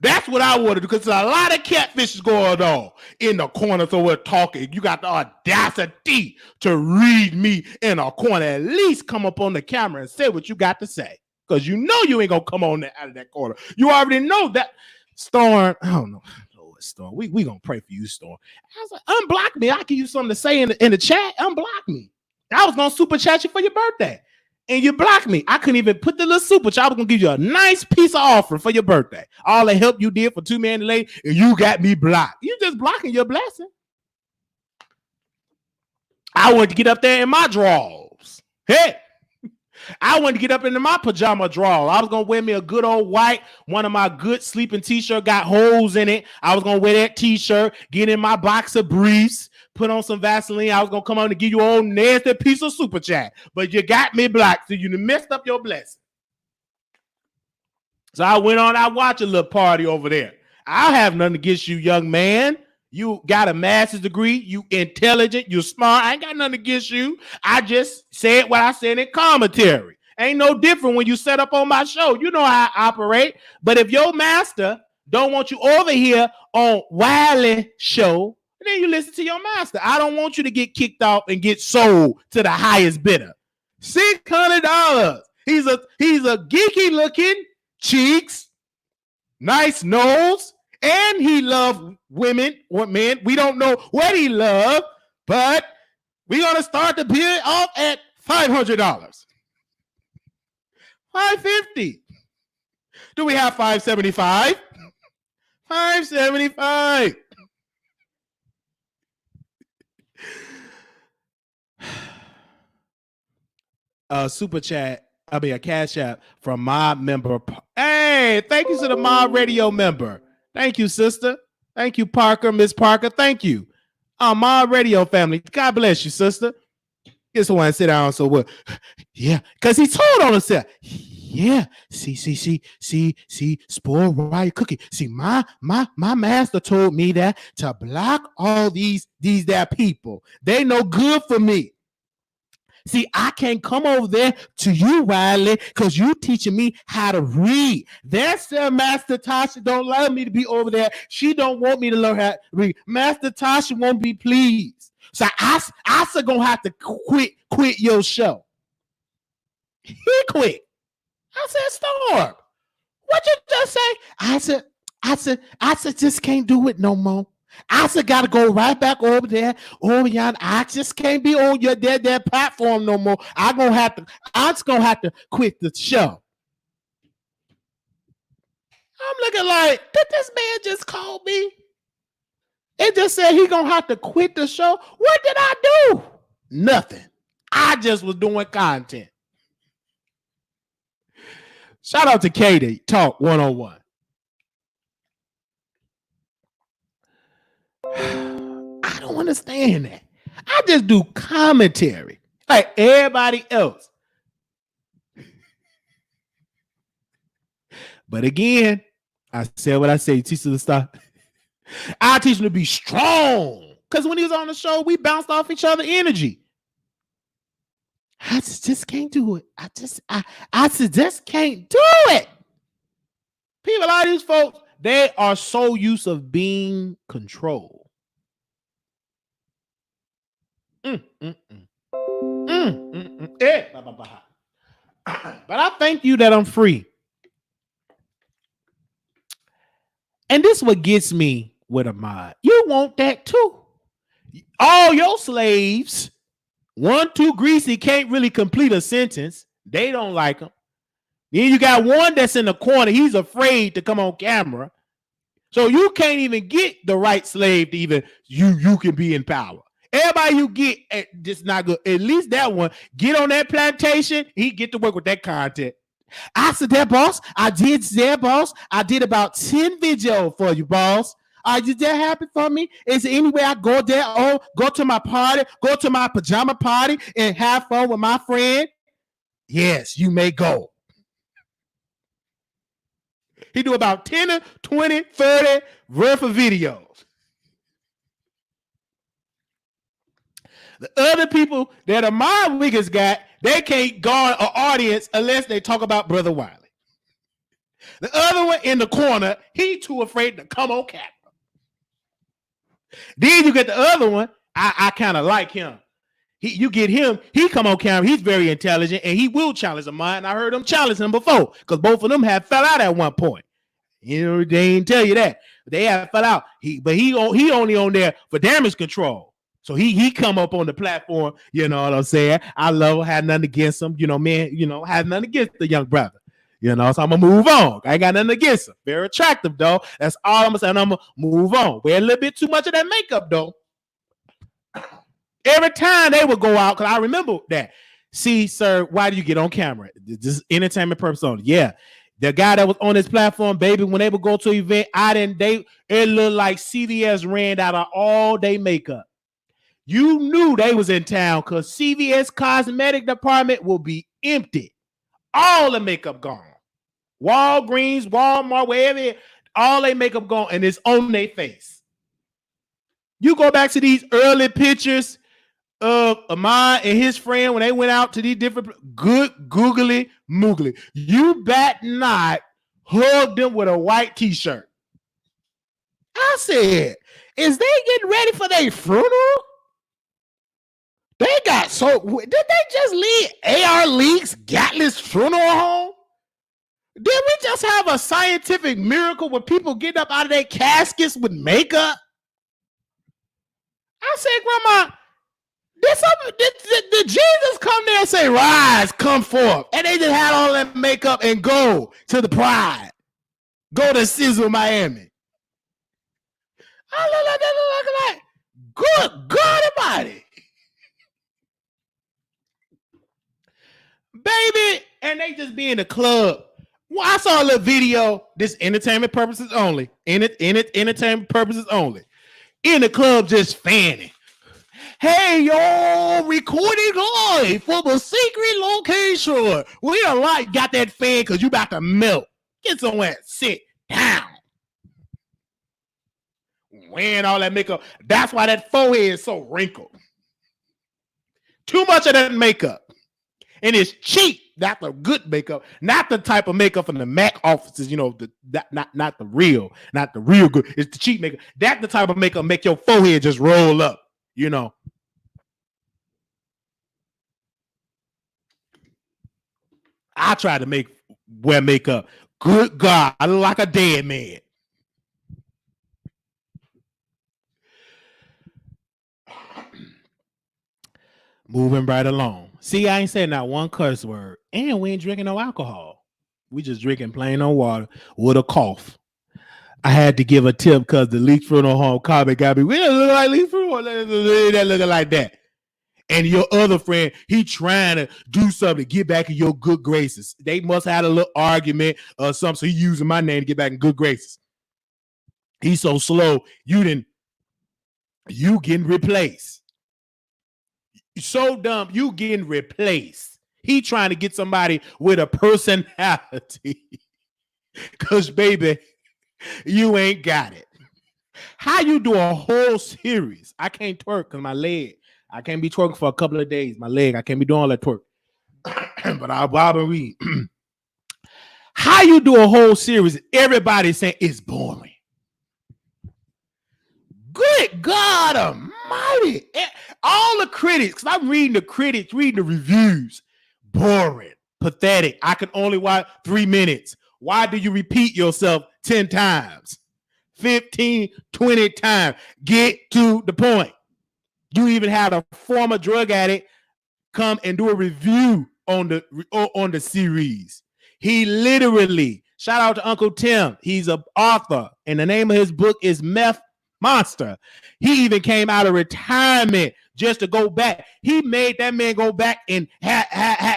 That's what I want to do, because there's a lot of catfish going on in the corner. So we're talking. You got the audacity to read me in a corner. At least come up on the camera and say what you got to say, because you know you ain't gonna come on out of that corner. You already know that. Storm, I don't know. Lord, Storm, we gonna pray for you, Storm. I was like, unblock me. I'll give you something to say in the chat. Unblock me. I was gonna super chat you for your birthday, and you blocked me. I couldn't even put the little super chat. I was gonna give you a nice piece of offering for your birthday. All the help you did for 2 minutes late, and you got me blocked. You just blocking your blessing. I wanted to get up there in my drawers. Hey, I wanted to get up into my pajama drawers. I was gonna wear me a good old white, one of my good sleeping t-shirt, got holes in it. I was gonna wear that t-shirt, get in my boxer briefs, put on some Vaseline. I was gonna come on and give you a old nasty piece of super chat, but you got me blocked, so you messed up your blessing. So I went on. I watched a little party over there. I have nothing against you, young man. You got a master's degree. You intelligent. You smart. I ain't got nothing against you. I just said what I said in commentary. Ain't no different when you set up on my show. You know how I operate. But if your master don't want you over here on Wiley Show, then you listen to your master. I don't want you to get kicked off and get sold to the highest bidder. $600. He's a geeky looking cheeks, nice nose, and he loves women or men. We don't know what he loves, but we're gonna start the bid off at $500. $550. Do we have $575? $575. Super chat. I mean, a cash app from my member. Hey, thank you to the Mob Radio member. Thank you, sister. Thank you, Parker, Miss Parker. Thank you. Mob Radio family. God bless you, sister. Guess who I sit down so well? Yeah, because he told on himself. Yeah, see, spoil right cookie. See, my master told me that to block all these people. They no good for me. See, I can't come over there to you, Wiley, because you teaching me how to read. That's Master Tasha don't allow me to be over there. She don't want me to learn how to read. Master Tasha won't be pleased. So I said gonna have to quit your show. He quit. I said, Storm, what you just say? I said, just can't do it no more. I said, gotta go right back over there, over yonder. I just can't be on your that platform no more. I'm just gonna have to quit the show. I'm looking like, did this man just call me? It just said he gonna have to quit the show. What did I do? Nothing. I just was doing content. Shout out to Katie, Talk 101. I don't understand that. I just do commentary like everybody else. But again, I said what I say. Teach them to stop. I teach him to be strong. Because when he was on the show, we bounced off each other energy. I just can't do it. I just can't do it. People like these folks, they are so used of being controlled. But I thank you that I'm free. And this is what gets me with a mod. You want that too. All your slaves, 1, 2 greasy, can't really complete a sentence. They don't like them. Then you got one that's in the corner. He's afraid to come on camera. So you can't even get the right slave to even you can be in power. Everybody you get, just not good. At least that one, get on that plantation, he get to work with that content. I said that, boss. I did that, boss. I did about 10 videos for you, boss. Are you that happy for me? Is there any way I go there? Oh, go to my party, go to my pajama party and have fun with my friend? Yes, you may go. He do about 10, 20, 30 worth of videos. The other people that Armon Wiggins got, they can't guard an audience unless they talk about Brother Wiley. The other one in the corner, he too afraid to come on camera. Then you get the other one, I kind of like him. You get him, he come on camera, he's very intelligent, and he will challenge Armon. And I heard him challenge him before, because both of them have fell out at one point. You know, they ain't tell you that. They have fell out. He only on there for damage control. So he come up on the platform, you know what I'm saying? I love, had nothing against him, you know, man, you know, had nothing against the young brother, you know, so I'm gonna move on. I ain't got nothing against him. Very attractive, though. That's all I'm gonna say. I'm gonna move on. Wear a little bit too much of that makeup, though. Every time they would go out, because I remember that. See, sir, why do you get on camera? This is entertainment purpose only. Yeah. The guy that was on this platform, baby, when they would go to an event, it looked like CVS ran out of all day makeup. You knew they was in town because CVS cosmetic department will be empty. All the makeup gone. Walgreens, Walmart, wherever, all they makeup gone, and it's on their face. You go back to these early pictures of Armon and his friend when they went out to these different good googly moogly. You bet not hugged them with a white t-shirt. I said, is they getting ready for their funeral? They got did they just leave AR Leaks Gatless funeral home? Did we just have a scientific miracle with people getting up out of their caskets with makeup? I said, Grandma, did Jesus come there and say, rise, come forth? And they just had all that makeup and go to the Pride. Go to Sizzle, Miami. I look like, good God Almighty. Baby, and they just be in the club. Well, I saw a little video. This entertainment purposes only. Entertainment purposes only. In the club, just fanning. Hey, y'all, recording live from a secret location. We got that fan because you about to melt. Get somewhere, sit down. Wearing all that makeup. That's why that forehead is so wrinkled. Too much of that makeup. And it's cheap, not the good makeup, not the type of makeup from the Mac offices, you know, not the real good. It's the cheap makeup. That's the type of makeup make your forehead just roll up, you know. I try to wear makeup. Good God, I look like a dead man. Moving right along. See, I ain't saying not one curse word, and we ain't drinking no alcohol. We just drinking plain old water with a cough. I had to give a tip because the leaf fruit on home comment got me. We don't look like leaf fruit. That looking like that. And your other friend, he trying to do something to get back in your good graces. They must have had a little argument or something. So he using my name to get back in good graces. He's so slow. You getting replaced. So dumb, you getting replaced. He trying to get somebody with a personality. Because, baby, you ain't got it. How you do a whole series? I can't twerk because my leg. I can't be twerking for a couple of days. My leg, I can't be doing all that twerk. But I'll bob and weave. How you do a whole series? Everybody saying it's boring. Good God Almighty! All the critics, because I'm reading the critics, reading the reviews. Boring, pathetic. I can only watch 3 minutes. Why do you repeat yourself 10 times? 15, 20 times. Get to the point. You even had a former drug addict come and do a review on the series. He literally, shout out to Uncle Tim. He's an author, and the name of his book is Meth Monster. He even came out of retirement just to go back. He made that man go back and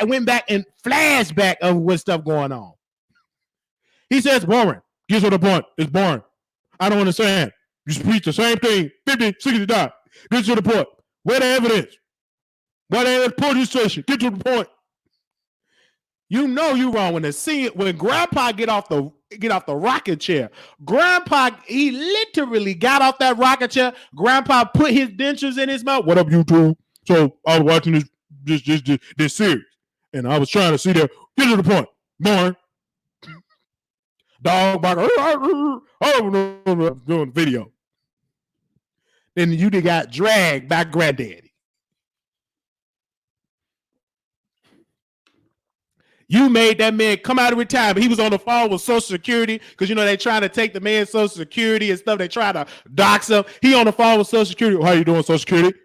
went back and flashback of what stuff going on. He says boring. Gets to the point. It's boring. I don't understand. You speak the same thing 50, 60 times. Get to the point. Where the evidence? Where the police station? Get to the point. You know you wrong when Grandpa get off the rocket chair. Grandpa, he literally got off that rocket chair. Grandpa put his dentures in his mouth. What up, YouTube? So I was watching this series, and I was trying to see that. Get to the point. Boring. Dog bark. Doing the video. Then you got dragged by granddaddy. You made that man come out of retirement. He was on the phone with Social Security because, you know, they trying to take the man's Social Security and stuff. They try to dox him. He on the phone with Social Security. How you doing, Social Security?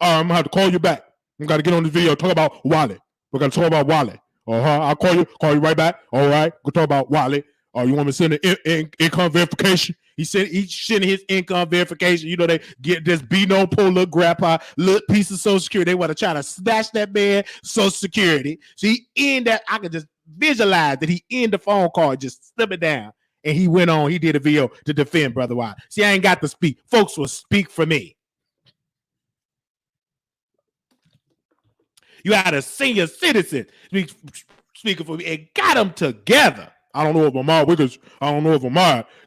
I'm going to have to call you back. I got to get on this video. Talk about Wiley. We're going to talk about Wiley. I'll call you right back. All right. We'll talk about Wiley. You want me to send an income verification? He's sending his income verification. You know, they get this no pull little grandpa, little piece of Social Security. They want to try to snatch that man Social Security. So he in that, I could just visualize that he in the phone call, just slip it down. And he went on, he did a video to defend Brother Wiley. See, I ain't got to speak. Folks will speak for me. You had a senior citizen speaking for me and got them together. I don't know if Armon Wiggins,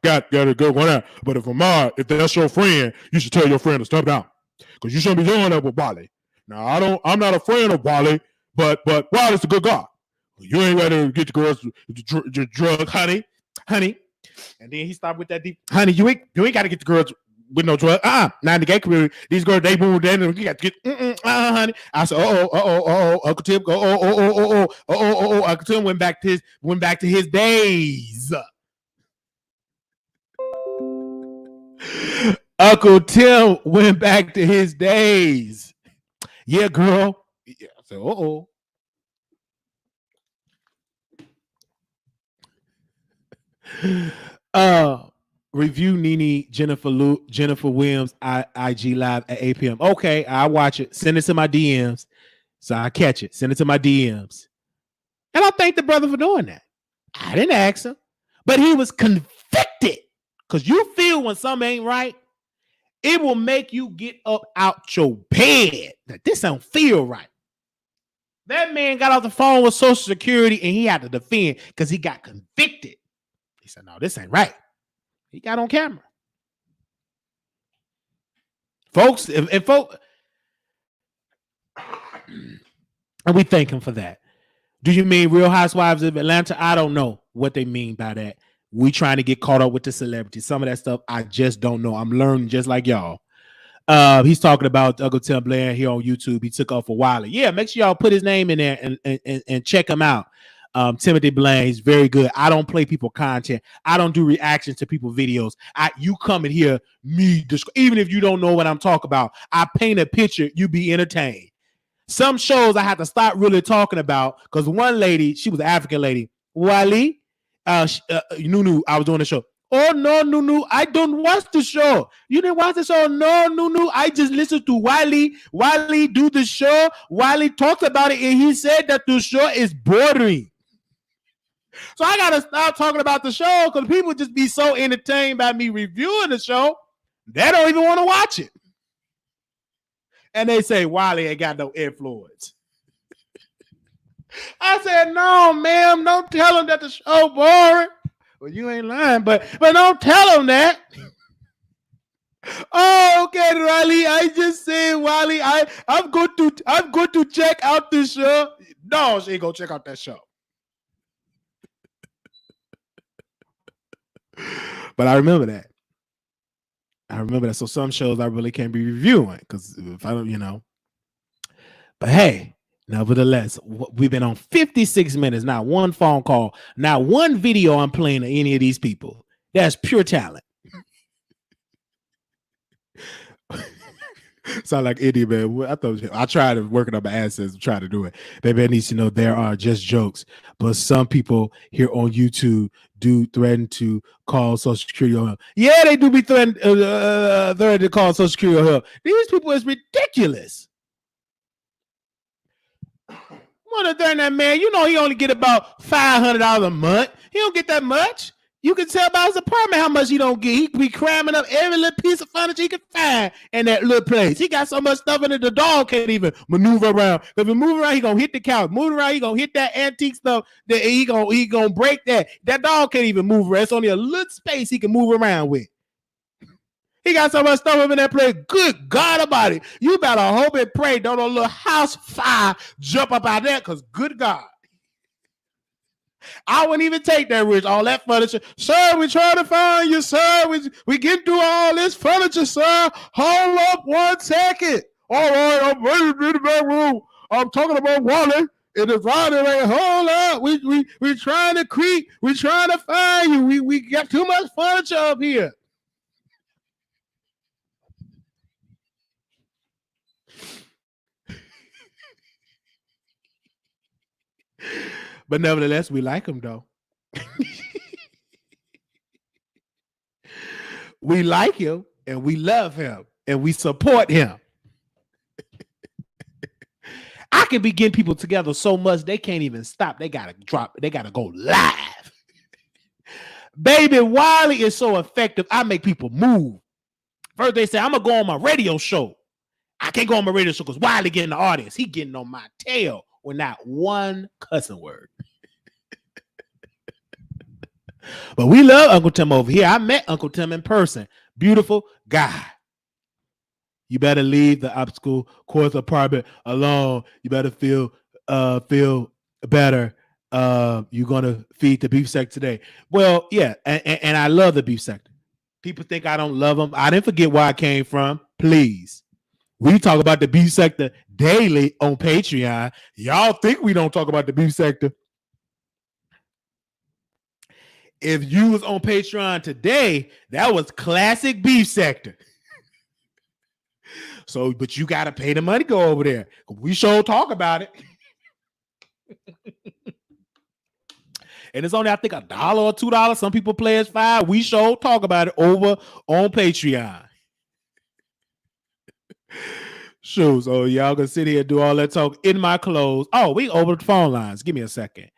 got a good one out. But if that's your friend, you should tell your friend to step down. Because you shouldn't be doing that with Wiley. Now, I'm not a friend of Wiley, but Wiley's a good guy. You ain't ready to get the girls drug, honey. And then he stopped with that deep, honey, you ain't got to get the girls with no drug. Not in the gay community. These girls, they moved in and you got to get, honey. I said, Uncle Tim, Uncle Tim went back to his days. Uncle Tim went back to his days. Yeah, girl. Yeah, I said, review Nene Jennifer Williams IG live at 8 p.m. Okay, I'll watch it. Send it to my DMs so I catch it. Send it to my DMs. And I thank the brother for doing that. I didn't ask him, but he was convicted. Because you feel when something ain't right, it will make you get up out your bed. That this don't feel right. That man got off the phone with Social Security and he had to defend because he got convicted. He said, no, this ain't right. He got on camera. Folks, And we thank him for that. Do you mean Real Housewives of Atlanta? I don't know what they mean by that. We trying to get caught up with the celebrities. Some of that stuff I just don't know. I'm learning just like y'all. He's talking about Uncle Tim Blair here on YouTube. He took off for Wiley. Yeah, make sure y'all put his name in there and check him out. Timothy Blaine, he's very good. I don't play people content. I don't do reactions to people videos. You come and hear me, even if you don't know what I'm talking about. I paint a picture, you be entertained. Some shows I have to stop really talking about because one lady, she was an African lady, Wiley, Nunu, I was doing the show. Oh no, Nunu, I don't watch the show. You didn't watch the show? No, Nunu, I just listened to Wiley. Wiley do the show. Wiley talked about it and he said that the show is boring. So I gotta stop talking about the show because people just be so entertained by me reviewing the show, they don't even want to watch it. And they say Wiley ain't got no influence. I said, no, ma'am, don't tell them that the show boring. Well, you ain't lying, but don't tell them that. Oh, okay, Riley. I just said, Wiley, I'm going to check out this show. No, she ain't gonna check out that show. But I remember that. So some shows I really can't be reviewing because if I don't, But hey, nevertheless, we've been on 56 minutes, not one phone call, not one video I'm playing to any of these people. That's pure talent. Sound like Eddie, man. I tried to work it up my asses and try to do it. Baby, I need to know there are just jokes, but some people here on YouTube do threaten to call Social Security on help. Yeah, they do be threatening to call Social Security on help. These people is ridiculous. Want to threaten that man? You know he only get about $500 a month. He don't get that much. You can tell by his apartment how much he don't get. He be cramming up every little piece of furniture he can find in that little place. He got so much stuff in it, the dog can't even maneuver around. If he move around, he gonna hit the couch. Move around, he gonna hit that antique stuff. That he gonna break that. That dog can't even move around. It's only a little space he can move around with. He got so much stuff up in that place. Good God about it. You better hope and pray don't a little house fire jump up out there, because good God. I wouldn't even take that risk, all that furniture. Sir, we trying to find you, sir. We get through all this furniture, sir. Hold up 1 second. All right, I'm ready to be in the back room. I'm talking about Wally. It is right there. Hold up. We trying to creep. We trying to find you. We got too much furniture up here. But nevertheless, we like him, though. We like him, and we love him, and we support him. I can be getting people together so much they can't even stop. They gotta drop. They gotta go live. Baby, Wiley is so effective. I make people move. First, they say, I'm gonna go on my radio show. I can't go on my radio show because Wiley getting the audience. He getting on my tail with not one cussing word. But we love Uncle Tim over here. I met Uncle Tim in person. Beautiful guy. You better leave the obstacle course apartment alone. You better feel better. You're gonna feed the beef sector today. Well, yeah, and I love the beef sector. People think I don't love them. I didn't forget where I came from. Please. We talk about the beef sector daily on Patreon. Y'all think we don't talk about the beef sector. If you was on Patreon today, that was classic beef sector. So, but you got to pay the money to go over there. We sure talk about it. And it's only, I think, $1 or $2. Some people play as $5. We sure talk about it over on Patreon. Sure. So y'all gonna sit here and do all that talk in my clothes. Oh, we open the phone lines. Give me a second.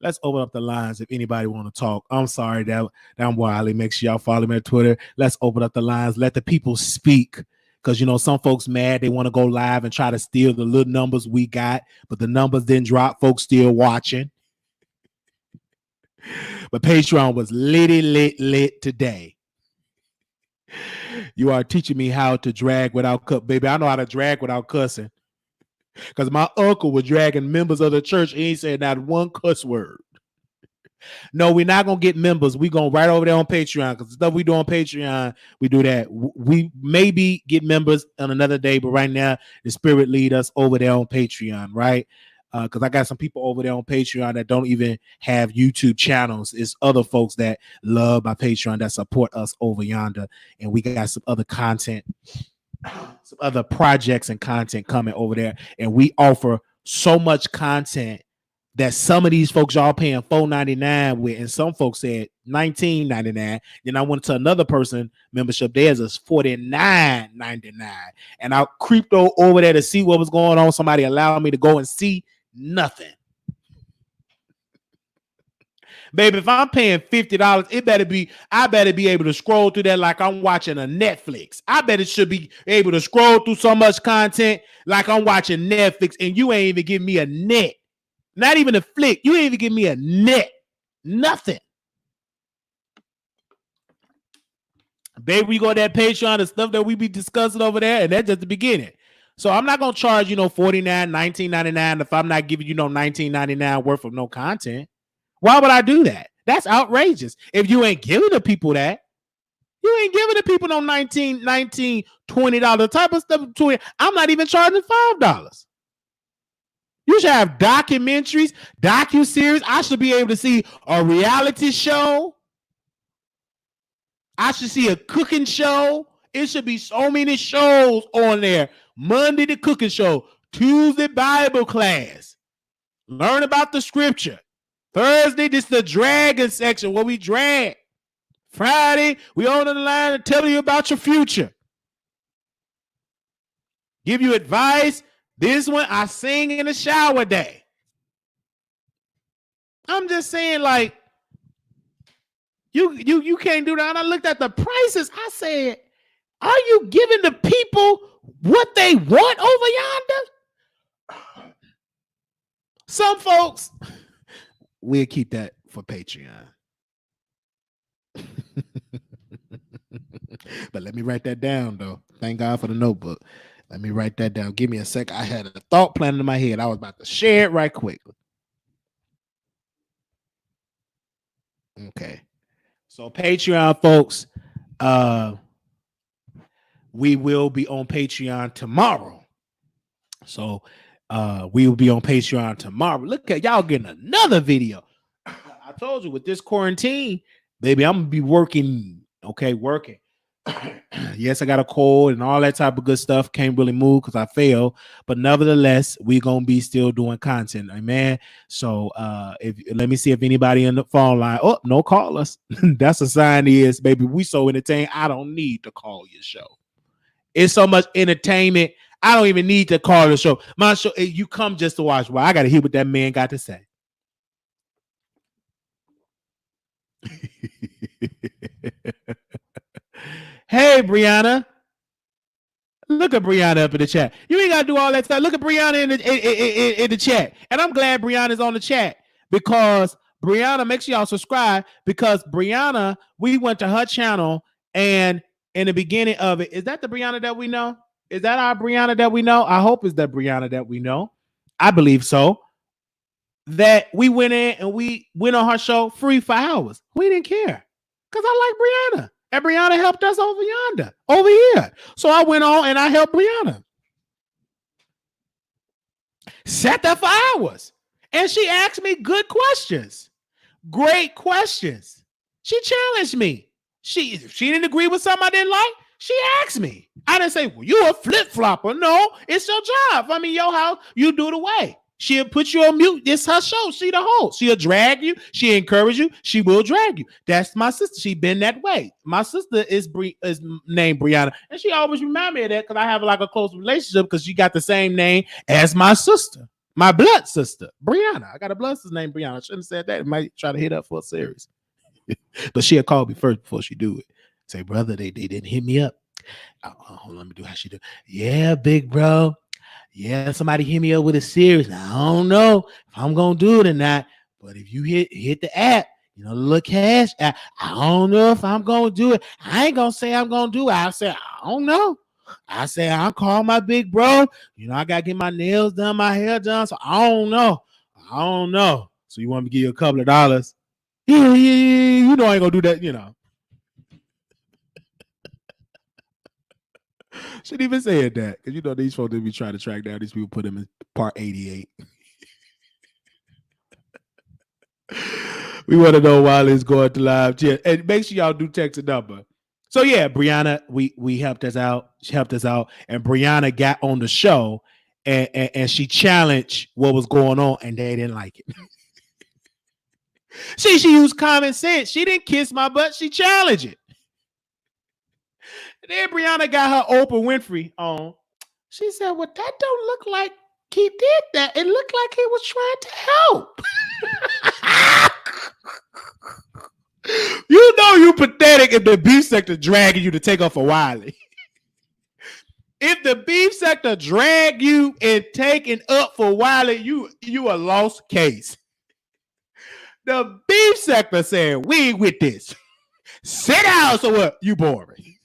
Let's open up the lines if anybody want to talk. I'm sorry that I'm Wiley. Make sure y'all follow me on Twitter. Let's open up the lines. Let the people speak. Because, some folks mad. They want to go live and try to steal the little numbers we got. But the numbers didn't drop. Folks still watching. But Patreon was lit today. You are teaching me how to drag without cut. Baby, I know how to drag without cussing. Because my uncle was dragging members of the church. He ain't said not one cuss word. No, we're not gonna get members. We gonna right over there on Patreon, because the stuff we do on Patreon, we do that. We maybe get members on another day, but right now the Spirit lead us over there on Patreon, right? Because I got some people over there on Patreon that don't even have YouTube channels. It's other folks that love my Patreon that support us over yonder, and we got some other content, some other projects and content coming over there, and we offer so much content that some of these folks y'all paying $4.99 with, and some folks said $19.99. Then I went to another person membership. Theirs is $49.99, and I creeped over there to see what was going on. Somebody allowed me to go and see nothing. Baby, if I'm paying $50, I better be able to scroll through that like I'm watching a Netflix. I bet it should be able to scroll through so much content like I'm watching Netflix, and you ain't even give me a net. Not even a flick. You ain't even give me a net. Nothing. Baby, we go to that Patreon, the stuff that we be discussing over there, and that's just the beginning. So I'm not going to charge, $49, $19.99 if I'm not giving you $19.99 worth of no content. Why would I do that? That's outrageous. If you ain't giving the people that, you ain't giving the people no $19, $20 the type of stuff. I'm not even charging $5. You should have documentaries, docuseries. I should be able to see a reality show. I should see a cooking show. It should be so many shows on there. Monday, the cooking show. Tuesday, Bible class. Learn about the scripture. Thursday, this is the dragon section where we drag. Friday, we on the line and tell you about your future. Give you advice. This one, I sing in the shower day. I'm just saying, like, you can't do that. And I looked at the prices. I said, are you giving the people what they want over yonder? Some folks, we'll keep that for Patreon. But let me write that down, though. Thank God for the notebook. Let me write that down. Give me a sec. I had a thought plan in my head. I was about to share it right quick. Okay. So Patreon, folks, we will be on Patreon tomorrow. So we will be on Patreon tomorrow. Look at y'all getting another video. I told you with this quarantine, baby, I'm going to be working. Okay, working. Yes, I got a cold and all that type of good stuff. Can't really move because I failed, but nevertheless, we're gonna be still doing content, amen. So let me see if anybody in the phone line. Oh, no callers. That's a sign is, baby, we so entertained. I don't need to call your show. It's so much entertainment. I don't even need to call the show. My show, you come just to watch. Well, I gotta hear what that man got to say. Hey, Brianna. Look at Brianna up in the chat. You ain't got to do all that stuff. Look at Brianna in the chat. And I'm glad Brianna's on the chat, because Brianna, make sure y'all subscribe, because Brianna, we went to her channel, and in the beginning of it, is that the Brianna that we know? Is that our Brianna that we know? I hope it's the Brianna that we know. I believe so. That we went in and we went on her show free for hours. We didn't care because I like Brianna. And Brianna helped us over here. So I went on and I helped Brianna. Sat there for hours. And she asked me good questions. Great questions. She challenged me. She didn't agree with something I didn't like. She asked me. I didn't say, well, you a flip-flopper. No, it's your job. I mean, your house, you do the way. She'll put you on mute. It's her show. She the host. She'll drag you. She'll encourage you. She will drag you. That's my sister. She been that way. My sister is named Brianna. And she always remind me of that because I have like a close relationship because she got the same name as my sister. My blood sister, Brianna. I got a blood sister named Brianna. I shouldn't have said that. I might try to hit up for a series. But she'll call me first before she do it. Say, brother, they didn't hit me up. Hold on, let me do how she do. Yeah, big bro. Yeah, somebody hit me up with a series. Now, I don't know if I'm gonna do it or not, but if you hit the app, the little cash app, I don't know if I'm gonna do it. I ain't gonna say I'm gonna do it. I'll say I don't know. I said, I'll call my big bro. I got to get my nails done, my hair done. So I don't know. So you want me to give you a couple of dollars? Yeah. I ain't going to do that, Shouldn't even say it that. Because these folks that be trying to track down these people, put them in part 88. We want to know while it's going to live chat. And make sure y'all do text a number. So yeah, Brianna, we helped us out. She helped us out. And Brianna got on the show and she challenged what was going on, and they didn't like it. She used common sense. She didn't kiss my butt. She challenged it. Then Brianna got her Oprah Winfrey on. She said, well, that don't look like he did that. It looked like he was trying to help. You pathetic if the beef sector dragging you to take off for Wiley. If the beef sector drag you and taking up for Wiley, you a lost case. The beef sector said, we ain't with this. Sit down, so what? You boring.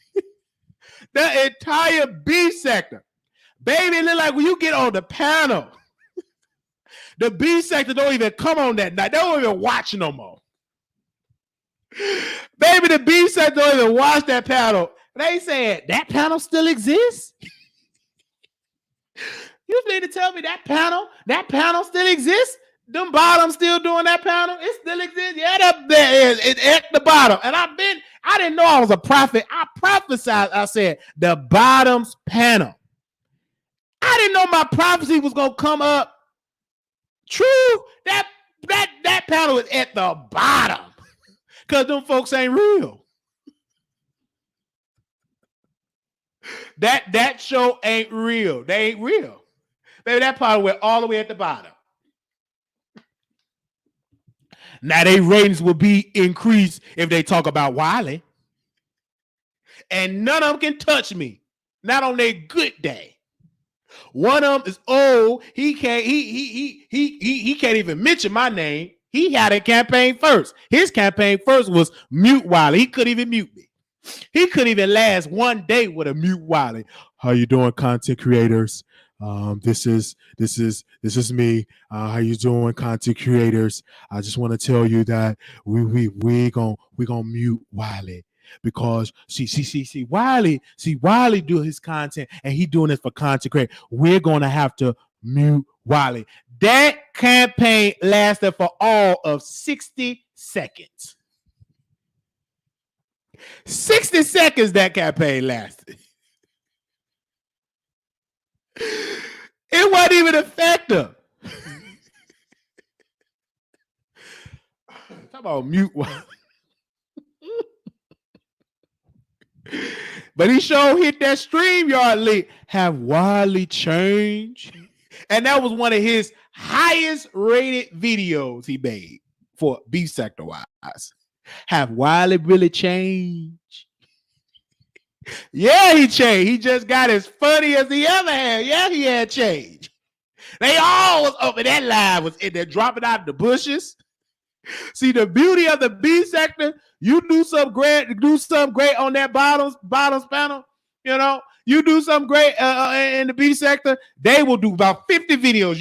The entire beef sector. Baby, it look like when you get on the panel, the beef sector don't even come on that night. They don't even watch no more. Baby, the beef sector don't even watch that panel. They said, that panel still exists? You need to tell me that panel still exists? Them bottoms still doing that panel? It still exists? Yeah, up there is at the bottom. And I didn't know I was a prophet. I prophesied. I said, the bottoms panel. I didn't know my prophecy was going to come up true. That panel is at the bottom. Because them folks ain't real. That show ain't real. They ain't real. Baby, that part went all the way at the bottom. Now, their ratings will be increased if they talk about Wiley. And none of them can touch me. Not on their good day. One of them is old. He can't even mention my name. He had a campaign first. His campaign first was mute Wiley. He couldn't even mute me. He couldn't even last one day with a mute Wiley. How you doing, content creators? This is me. How you doing, content creators? I just want to tell you that we gonna mute Wiley because see Wiley do his content and he doing this for content creators. We're gonna have to mute Wiley. That campaign lasted for all of 60 seconds. 60 seconds that campaign lasted. It wasn't even effective. Talk about mute. But he sure hit that StreamYard link. Have Wiley changed? And that was one of his highest rated videos he made for beef sector wise. Have Wiley really changed? Yeah, he changed. He just got as funny as he ever had. Yeah, he had changed. They all was up in that live, was in there dropping out of the bushes. See, the beauty of the beef sector, you do something great on that bottoms panel, you do something great in the beef sector, they will do about 50 videos.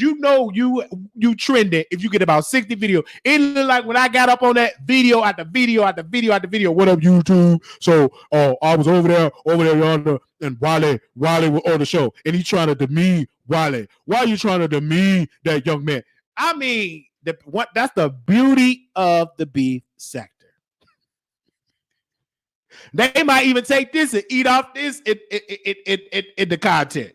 You trending if you get about 60 videos. It looked like when I got up on that video after video after video after video. What up, YouTube? So I was over there yonder, and Wiley was on the show, and he trying to demean Wiley. Why are you trying to demean that young man? I mean, that's the beauty of the beef sector. They might even take this and eat off this in the content.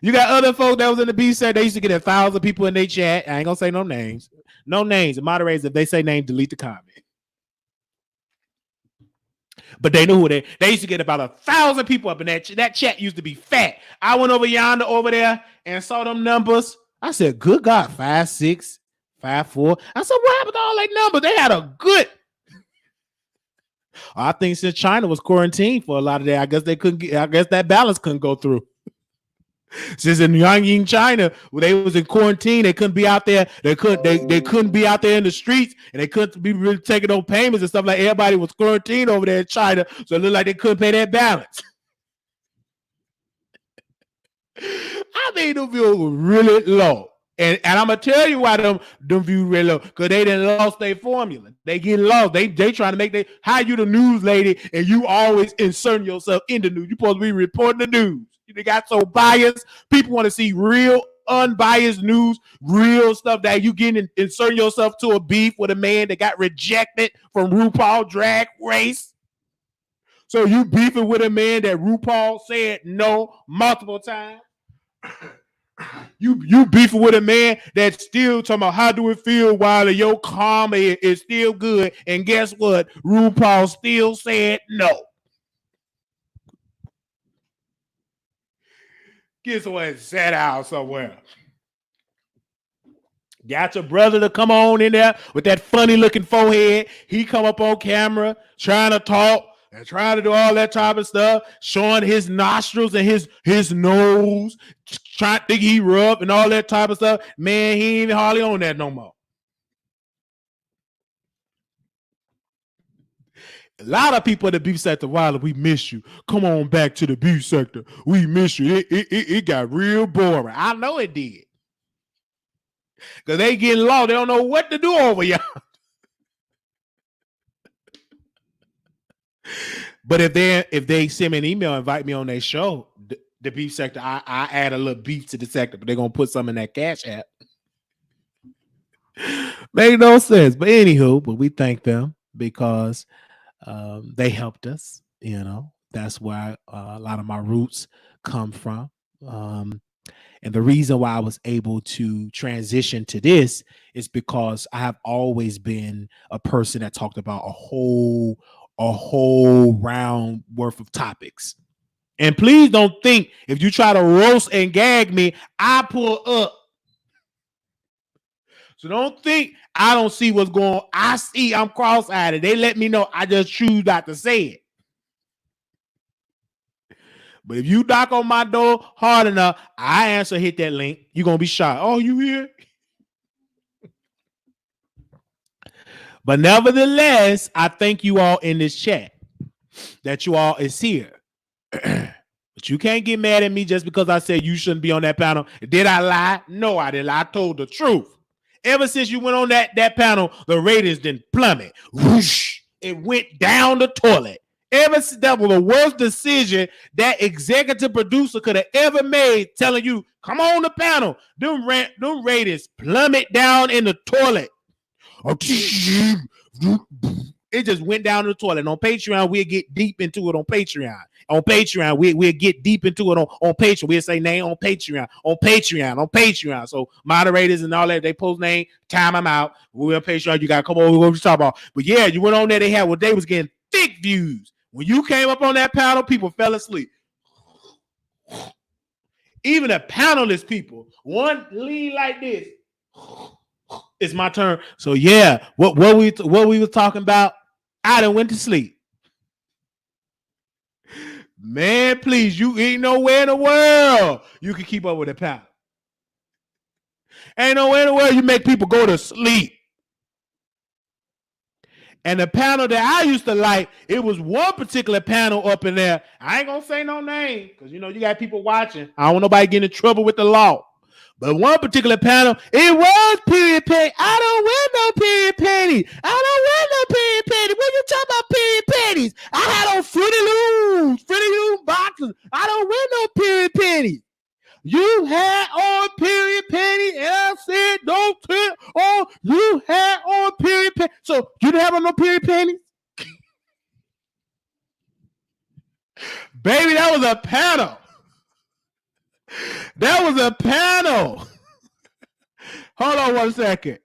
You got other folks that was in the beef sector. They used to get 1,000 people in their chat. I ain't gonna say no names. No names. The moderators, if they say names, delete the comment. But they knew who they used to get about 1,000 people up in that chat used to be fat. I went over yonder over there and saw them numbers. I said, good God, 5'6", 5'4". I said, what happened to all that numbers? They had a good. I think since China was quarantined for a lot of that, I guess that balance couldn't go through. Since in Yangying, China, when they was in quarantine, they couldn't be out there. They couldn't be out there in the streets, and they couldn't be really taking no payments and stuff. Like everybody was quarantined over there in China, so it looked like they couldn't pay that balance. I mean, them views were really low. And I'm gonna tell you why them views really low, because they done lost their formula. They get lost. They trying to make how you the news lady and you always inserting yourself in the news. You supposed to be reporting the news. You got so biased. People want to see real, unbiased news, real stuff that you getting inserting yourself to a beef with a man that got rejected from RuPaul Drag Race. So you beefing with a man that RuPaul said no multiple times. You beefing with a man that's still talking about how do it feel while your karma is still good. And guess what? RuPaul still said no. Get somewhere and sit out somewhere. Got your brother to come on in there with that funny looking forehead. He come up on camera trying to talk and trying to do all that type of stuff, showing his nostrils and his nose, trying to think he rough and all that type of stuff. Man, he ain't even hardly on that no more. A lot of people at the beef sector, Wiley, we miss you. Come on back to the beef sector. We miss you. It got real boring. I know it did. Because they get lost. They don't know what to do over y'all. But if they send me an email, invite me on their show, the beef sector, I add a little beef to the sector, but they're going to put some in that Cash App. Made no sense. But anywho, but we thank them because they helped us. You know, that's where a lot of my roots come from. And the reason why I was able to transition to this is because I have always been a person that talked about a whole round worth of topics. And please don't think if you try to roast and gag me, I pull up. So don't think I don't see what's going on. I see I'm cross-eyed. They let me know. I just choose not to say it. But if you knock on my door hard enough, I answer, hit that link. You're going to be shocked. Oh, you here? But nevertheless, I thank you all in this chat that you all is here. But you can't get mad at me just because I said you shouldn't be on that panel. Did I lie? No, I didn't lie. I told the truth. Ever since you went on that panel, the ratings didn't plummet. Whoosh, it went down the toilet. Ever since that was the worst decision that executive producer could have ever made, telling you, come on the panel. Them ratings plummet down in the toilet. It just went down the toilet. And on Patreon, we'll get deep into it on Patreon. On Patreon, we'll get deep into it on Patreon. We'll say name on Patreon. So moderators and all that, they post name, time them out. We're on Patreon. You got to come over. What we talk about? But yeah, you went on there. They was getting thick views. When you came up on that panel, people fell asleep. Even the panelist people, one lean like this. It's my turn. So yeah, what we were talking about, I done went to sleep. Man, please, you ain't nowhere in the world you can keep up with the panel. Ain't nowhere in the world you make people go to sleep. And the panel that I used to like, it was one particular panel up in there. I ain't gonna say no name because you got people watching. I don't want nobody getting in trouble with the law. But one particular panel, it was period penny. I don't wear no period pennies. What you talking about period pennies? I had on Fruity Loom boxes. I don't wear no period pennies. You had on period pennies, and I said don't tell. Oh, you had on period pennies. So you didn't have on no period pennies? Baby, that was a panel. That was a panel. Hold on 1 second.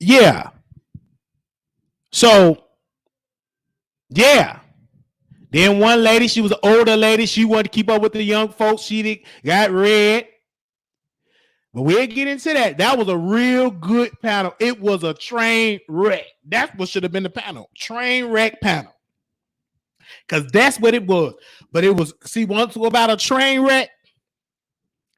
Yeah. So, yeah. Then one lady, she was an older lady. She wanted to keep up with the young folks. She got red. But we'll get into that. That was a real good panel. It was a train wreck. That's what should have been the panel. Train wreck panel. Because that's what it was. But it was, see, once about a train wreck,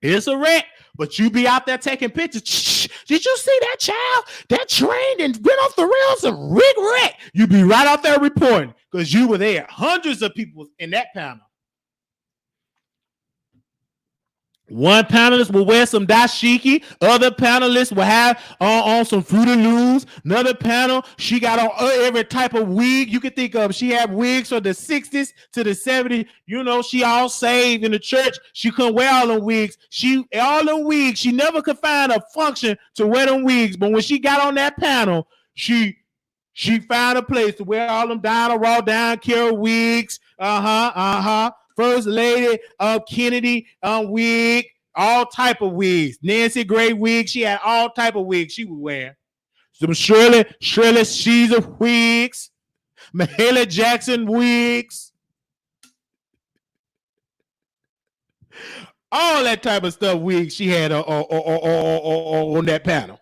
it's a wreck, but you be out there taking pictures. Shh, did you see that child? That train and went off the rails and wreck. You be right out there reporting because you were there. Hundreds of people in that panel. One panelist will wear some dashiki. Other panelists will have on some Fruity Loops. Another panel, she got on every type of wig you could think of. She had wigs from the 60s to the 70s. You know, she all saved in the church. She couldn't wear all them wigs. She never could find a function to wear them wigs. But when she got on that panel, she found a place to wear all them Diana Raw, down Carol wigs. First Lady Kennedy wig, all type of wigs. Nancy Gray wig. She had all type of wigs she would wear. Some Shirley Caesar wigs, Mahalia Jackson wigs, all that type of stuff wigs she had on that panel.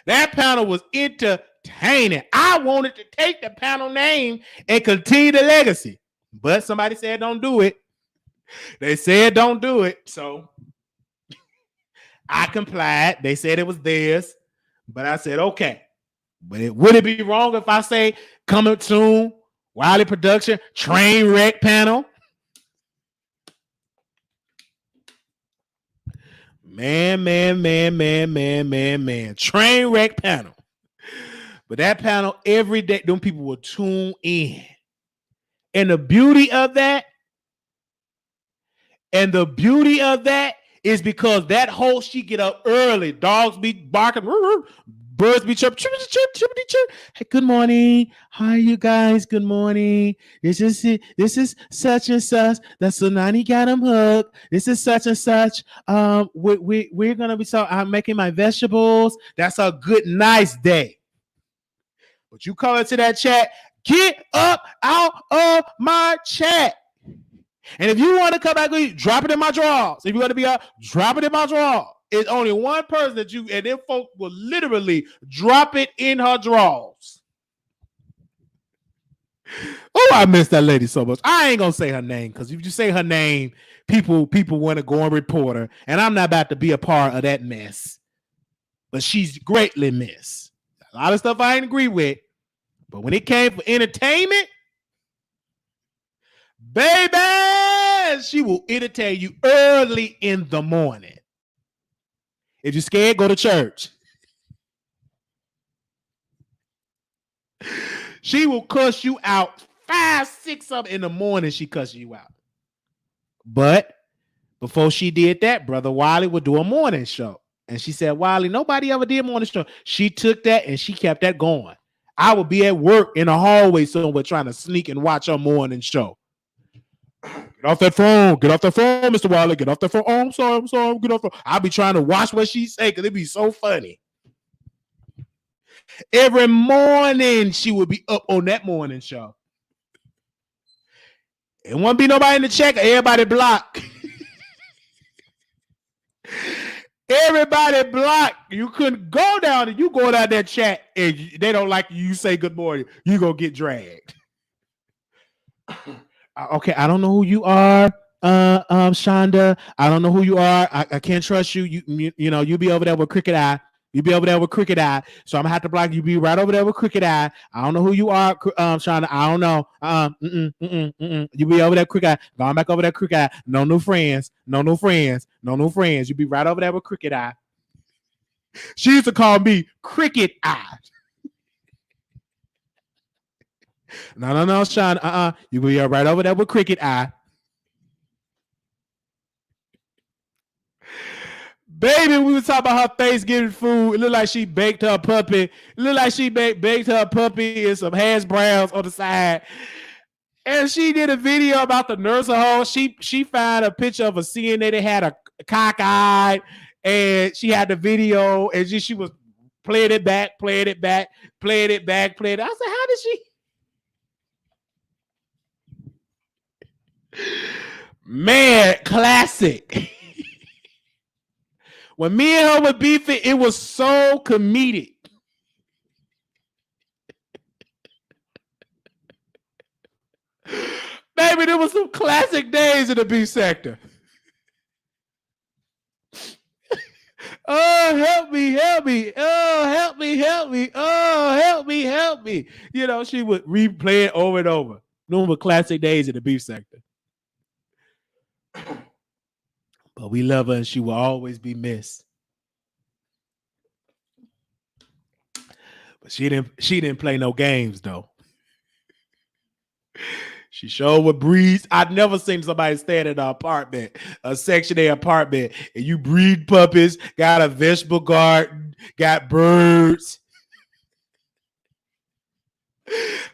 That panel was entertaining. I wanted to take the panel name and continue the legacy. But somebody said don't do it. They said don't do it. So I complied. They said it was theirs. But I said, okay. But would it be wrong if I say coming soon, Wiley Production, train wreck panel? Man. Train wreck panel. But that panel, every day, them people will tune in. And the beauty of that is because that host, she get up early. Dogs be barking, birds be chirping. Hey, good morning. How are you guys? Good morning. This is such and such. That's Sonani got him hooked. This is such and such. We're gonna be I'm making my vegetables. That's a good, nice day. But you come into that chat. Get up out of my chat. And if you want to come back, drop it in my drawers. If you want to be out, drop it in my drawer. It's only one person that and them folks will literally drop it in her drawers. Oh, I miss that lady so much. I ain't gonna say her name because if you say her name, people want to go and report her. And I'm not about to be a part of that mess. But she's greatly missed. A lot of stuff I ain't agree with. But when it came for entertainment, baby, she will entertain you early in the morning. If you're scared, go to church. She will cuss you out 5, 6 of in the morning. She cuss you out. But before she did that, Brother Wiley would do a morning show. And she said, Wiley, nobody ever did a morning show. She took that and she kept that going. I would be at work in the hallway somewhere trying to sneak and watch her morning show. Get off that phone. Get off that phone, Mr. Wiley. Get off that phone. Oh, I'm sorry. Get off the phone. I'll be trying to watch what she say because it'd be so funny. Every morning she would be up on that morning show. It won't be nobody in the check. Everybody blocked. Everybody blocked. You couldn't go down and you go down that chat and they don't like you say good morning. You gonna get dragged. Okay, I don't know who you are, Shonda. I don't know who you are. I can't trust you. You know, you be over there with crooked eye. You be over there with crooked eye. So I'm gonna have to block you. Be right over there with crooked eye. I don't know who you are, Shonda. I don't know. You be over there crooked eye. Going back over there crooked eye. No new friends. No new friends. No new friends. You be right over there with crooked eye. She used to call me Cricket Eye. No, Shonda. You be right over there with Cricket Eye. Baby, we were talking about her Thanksgiving food. It looked like she baked her puppy. It looked like she baked her puppy and some hash browns on the side. And she did a video about the nursing home. She found a picture of a CNA that had a cockeyed, and she had the video, and she was playing it back. I said, how did she? Man, classic. When me and her were beefing, it was so comedic. were some classic days in the beef sector. Oh, help me, help me. Oh, help me, help me. Oh, help me, help me. You know, she would replay it over and over. Those were classic days in the beef sector. But we love her and she will always be missed. But she didn't play no games though. She sure would breed. I've never seen somebody stand in an apartment, a Section A apartment, and you breed puppies, got a vegetable garden, got birds.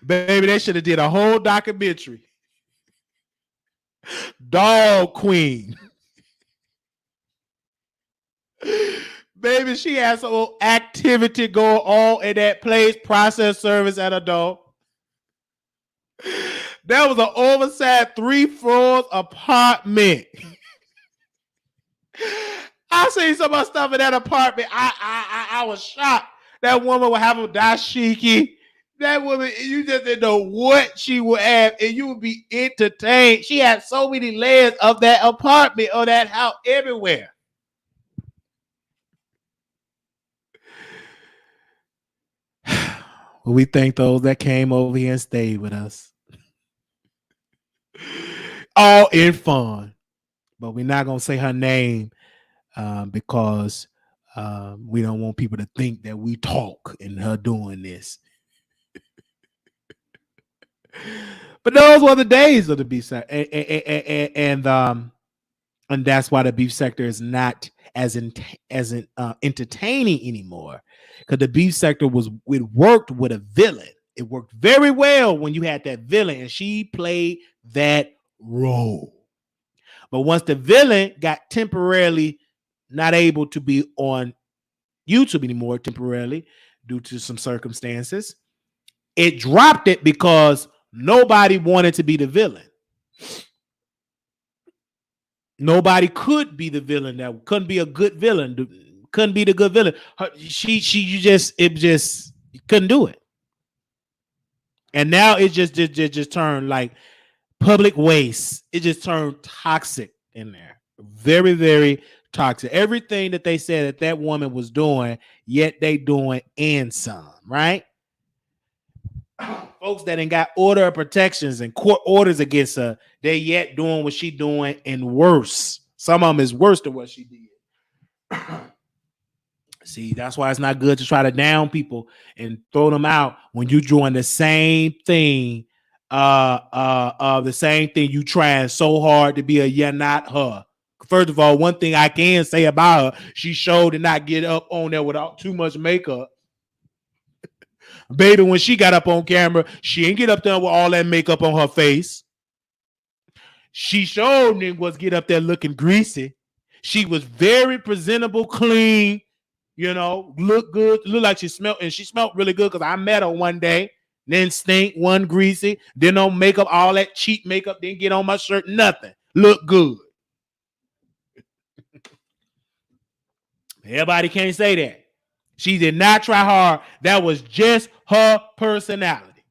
Baby, they should have did a whole documentary. Dog Queen. Baby, she had some activity going on in that place, process service at a dog. That was an oversized 3 floors apartment. I seen so much stuff in that apartment. I was shocked. That woman would have a dashiki. That woman, you just didn't know what she would have, and you would be entertained. She had so many layers of that apartment or that house everywhere. Well, we thank those that came over here and stayed with us. All in fun. But we're not going to say her name because we don't want people to think that we talk in her doing this. But those were the days of the beef sector. And that's why the beef sector is not as entertaining anymore. Because the beef sector it worked with a villain. It worked very well when you had that villain, and she played that role. But once the villain got temporarily not able to be on YouTube anymore, temporarily due to some circumstances, it dropped it because nobody wanted to be the villain. Nobody could be the villain. That couldn't be a good villain. Couldn't be the good villain. You just couldn't do it. And now it just turned like public waste. It just turned toxic in there. Very, very toxic. Everything that they said that woman was doing, yet they doing and some, right? Folks that ain't got order of protections and court orders against her, they yet doing what she doing and worse. Some of them is worse than what she did. See, that's why it's not good to try to down people and throw them out when you doing the same thing. The same thing you trying so hard to be you're not her. First of all, one thing I can say about her, she sure did not get up on there without too much makeup. Baby, when she got up on camera, she ain't get up there with all that makeup on her face. She sure was get up there looking greasy. She was very presentable, clean, look good, look like she smelled, and she smelled really good because I met her one day. Then stink, one greasy, then no makeup, all that cheap makeup, didn't get on my shirt, nothing. Look good. Everybody can't say that. She did not try hard. That was just her personality.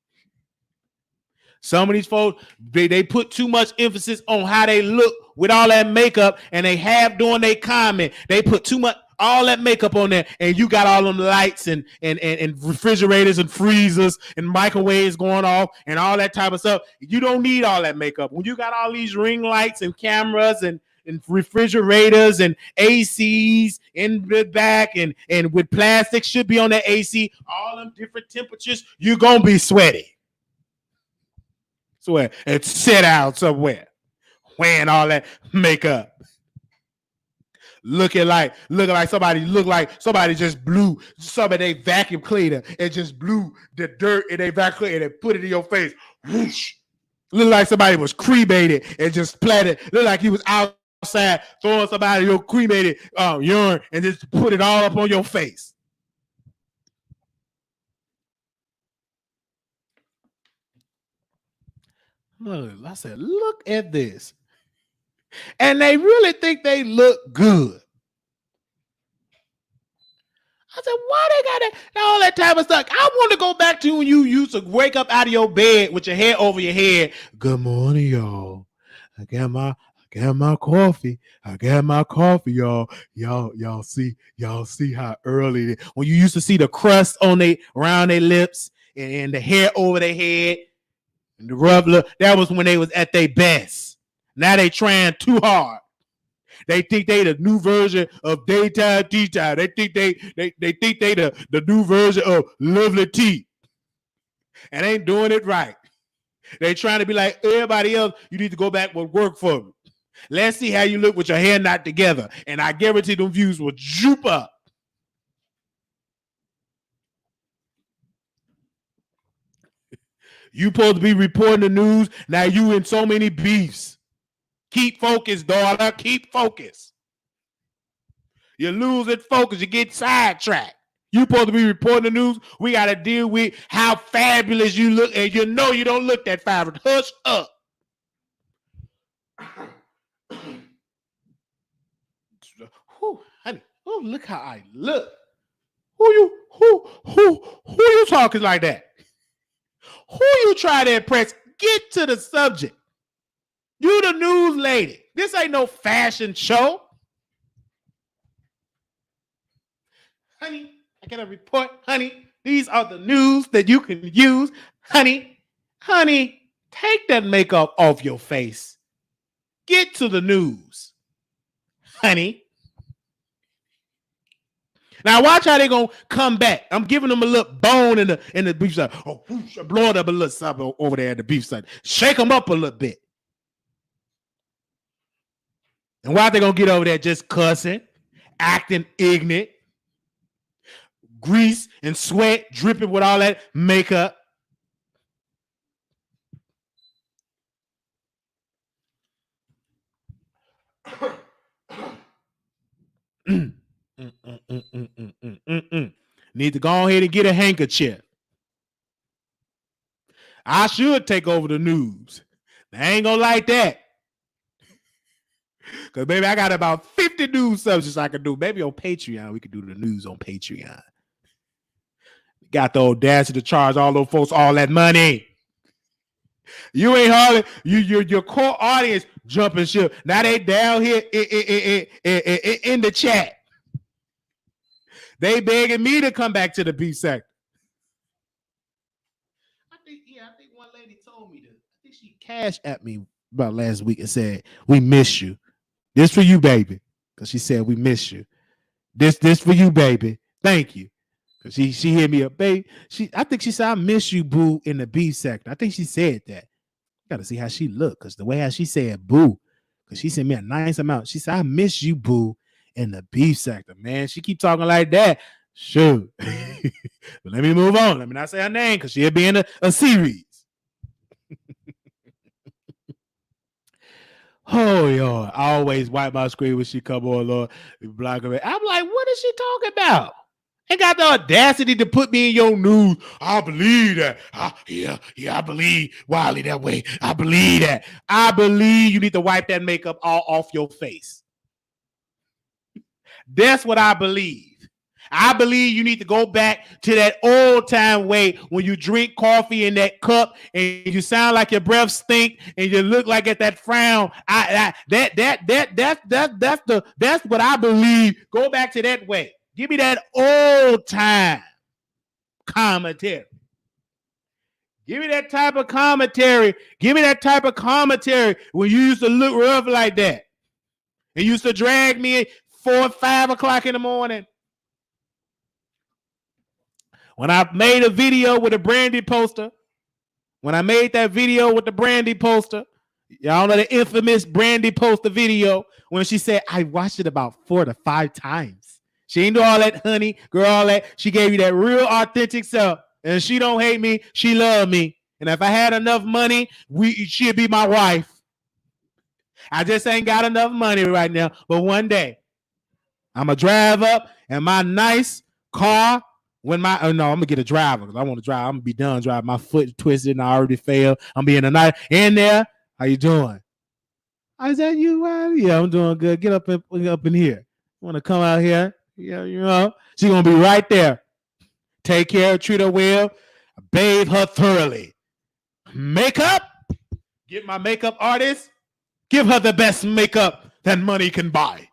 Some of these folks, they put too much emphasis on how they look with all that makeup, and they have doing their comment. They put too much, all that makeup on there, and you got all them lights and refrigerators and freezers and microwaves going off and all that type of stuff. You don't need all that makeup. When you got all these ring lights and cameras and refrigerators and ACs in the back and with plastic should be on that AC, all them different temperatures, you're going to be sweaty. Sweat and sit out somewhere wearing all that makeup. Looking like somebody just blew some of their vacuum cleaner and just blew the dirt in their vacuum cleaner and put it in your face. Whoosh. Look like somebody was cremated and just planted. Look like he was outside throwing somebody your cremated urine and just put it all up on your face. Look, I said, look at this. And they really think they look good. I said, why they got all that type of stuff? I want to go back to when you used to wake up out of your bed with your hair over your head. Good morning, y'all. I got my coffee. I got my coffee, y'all. Y'all see how early when you used to see the crust on around their lips and the hair over their head and the rub look, that was when they was at their best. Now they trying too hard. They think they the new version of daytime tea time. They think they think they the new version of lovely tea. And ain't doing it right. They trying to be like everybody else. You need to go back and work for me. Let's see how you look with your hair not together. And I guarantee them views will juke up. You supposed to be reporting the news. Now you in so many beefs. Keep focused, daughter. Keep focused. You lose it focus. You get sidetracked. You supposed to be reporting the news. We got to deal with how fabulous you look. And you know you don't look that fabulous. Hush up. Whew, honey. Oh, look how I look. Who you talking like that? Who you try to impress? Get to the subject. You the news lady. This ain't no fashion show. Honey, I got a report. Honey, these are the news that you can use. Honey, take that makeup off your face. Get to the news. Honey. Now watch how they gonna come back. I'm giving them a little bone in the beef side. Oh, whoosh, I'm blowing up a little something over there at the beef side. Shake them up a little bit. And why they gonna get over there just cussing, acting ignorant, grease and sweat dripping with all that makeup? Need to go ahead and get a handkerchief. I should take over the news. I ain't gonna like that. Because baby, I got about 50 news subjects I can do. Maybe on Patreon, we could do the news on Patreon. Got the audacity to charge all those folks all that money. You ain't hardly your core audience jumping ship. Now they down here in the chat. They begging me to come back to the beef sector. I think one lady told me that. I think she cashed at me about last week and said, "We miss you. This for you, baby." Because she said, "We miss you. This for you, baby. Thank you." Because she hit me up, babe. I think she said, "I miss you, boo," in the beef sector. I think she said that. Gotta see how she looked, because the way how she said boo, because she sent me a nice amount. She said, "I miss you, boo," in the beef sector. Man, she keep talking like that. Sure. But let me move on. Let me not say her name, because she'll be in a series. Oh, yo, I always wipe my screen when she come on, Lord. Block her. I'm like, what is she talking about? Ain't got the audacity to put me in your news. I believe that. Yeah, I believe Wiley that way. I believe that. I believe you need to wipe that makeup all off your face. That's what I believe. I believe you need to go back to that old time way when you drink coffee in that cup and you sound like your breath stink and you look like at that frown. That's what I believe. Go back to that way. Give me that old time commentary. Give me that type of commentary. Give me that type of commentary when you used to look rough like that. And used to drag me 4 or 5 o'clock in the morning. When I made a video with a Brandy poster. When I made that video with the Brandy poster. Y'all know the infamous Brandy poster video when she said, I watched it about 4 to 5 times. She ain't do all that honey, girl, all that. She gave you that real authentic self. And she don't hate me. She love me. And if I had enough money, she'd be my wife. I just ain't got enough money right now. But one day, I'm going to drive up in my nice car. I'm going to get a driver because I want to drive. I'm going to be done driving. My foot twisted and I already failed. I'm being a night in there. How you doing? Is that you, Wiley? Yeah, I'm doing good. Get up in here. Want to come out here? Yeah, you know, she's going to be right there. Take care, treat her well, bathe her thoroughly. Makeup, get my makeup artist Give her the best makeup that money can buy.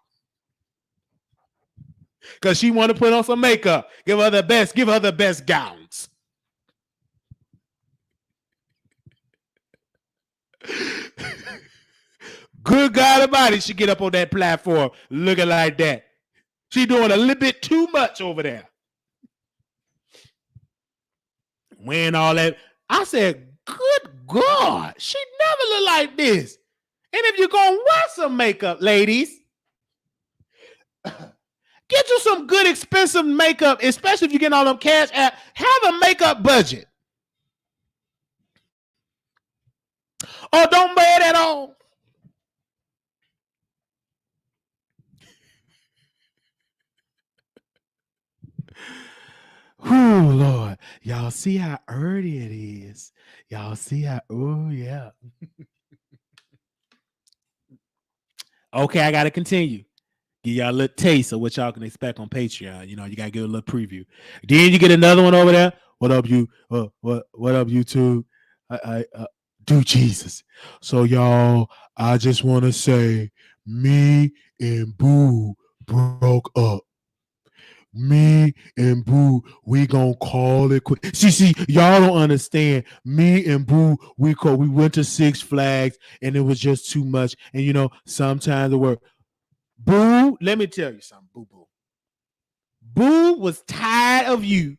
Because she want to put on some makeup. Give her the best. Give her the best gowns. Good God Almighty, she get up on that platform looking like that. She doing a little bit too much over there. Wearing all that. I said, good God, she never look like this. And if you're going to wear some makeup, ladies, get you some good expensive makeup, especially if you get all them cash app. Have a makeup budget. Or don't wear it at all. Oh Lord, y'all see how early it is. Y'all see how, oh yeah. Okay, I gotta continue. Give y'all a little taste of what y'all can expect on Patreon. You know, you gotta give a little preview. Then you get another one over there. What up, you? What up, YouTube? I do Jesus. So y'all, I just want to say, me and Boo broke up. Me and Boo, we gonna call it quit. See, y'all don't understand. Me and Boo, we went to Six Flags and it was just too much. And you know, sometimes the word Boo, let me tell you something, Boo. Boo was tired of you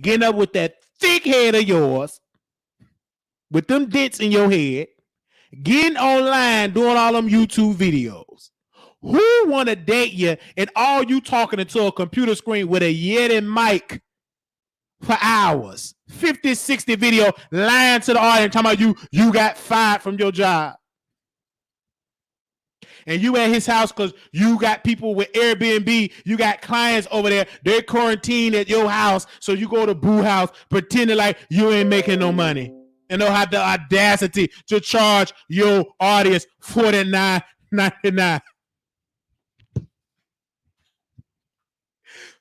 getting up with that thick head of yours, with them dents in your head, getting online, doing all them YouTube videos. Who want to date you and all you talking into a computer screen with a Yeti mic for hours? 50, 60 video lying to the audience talking about you got fired from your job. And you at his house because you got people with Airbnb. You got clients over there. They're quarantined at your house. So you go to Boo house pretending like you ain't making no money. And don't have the audacity to charge your audience $49.99.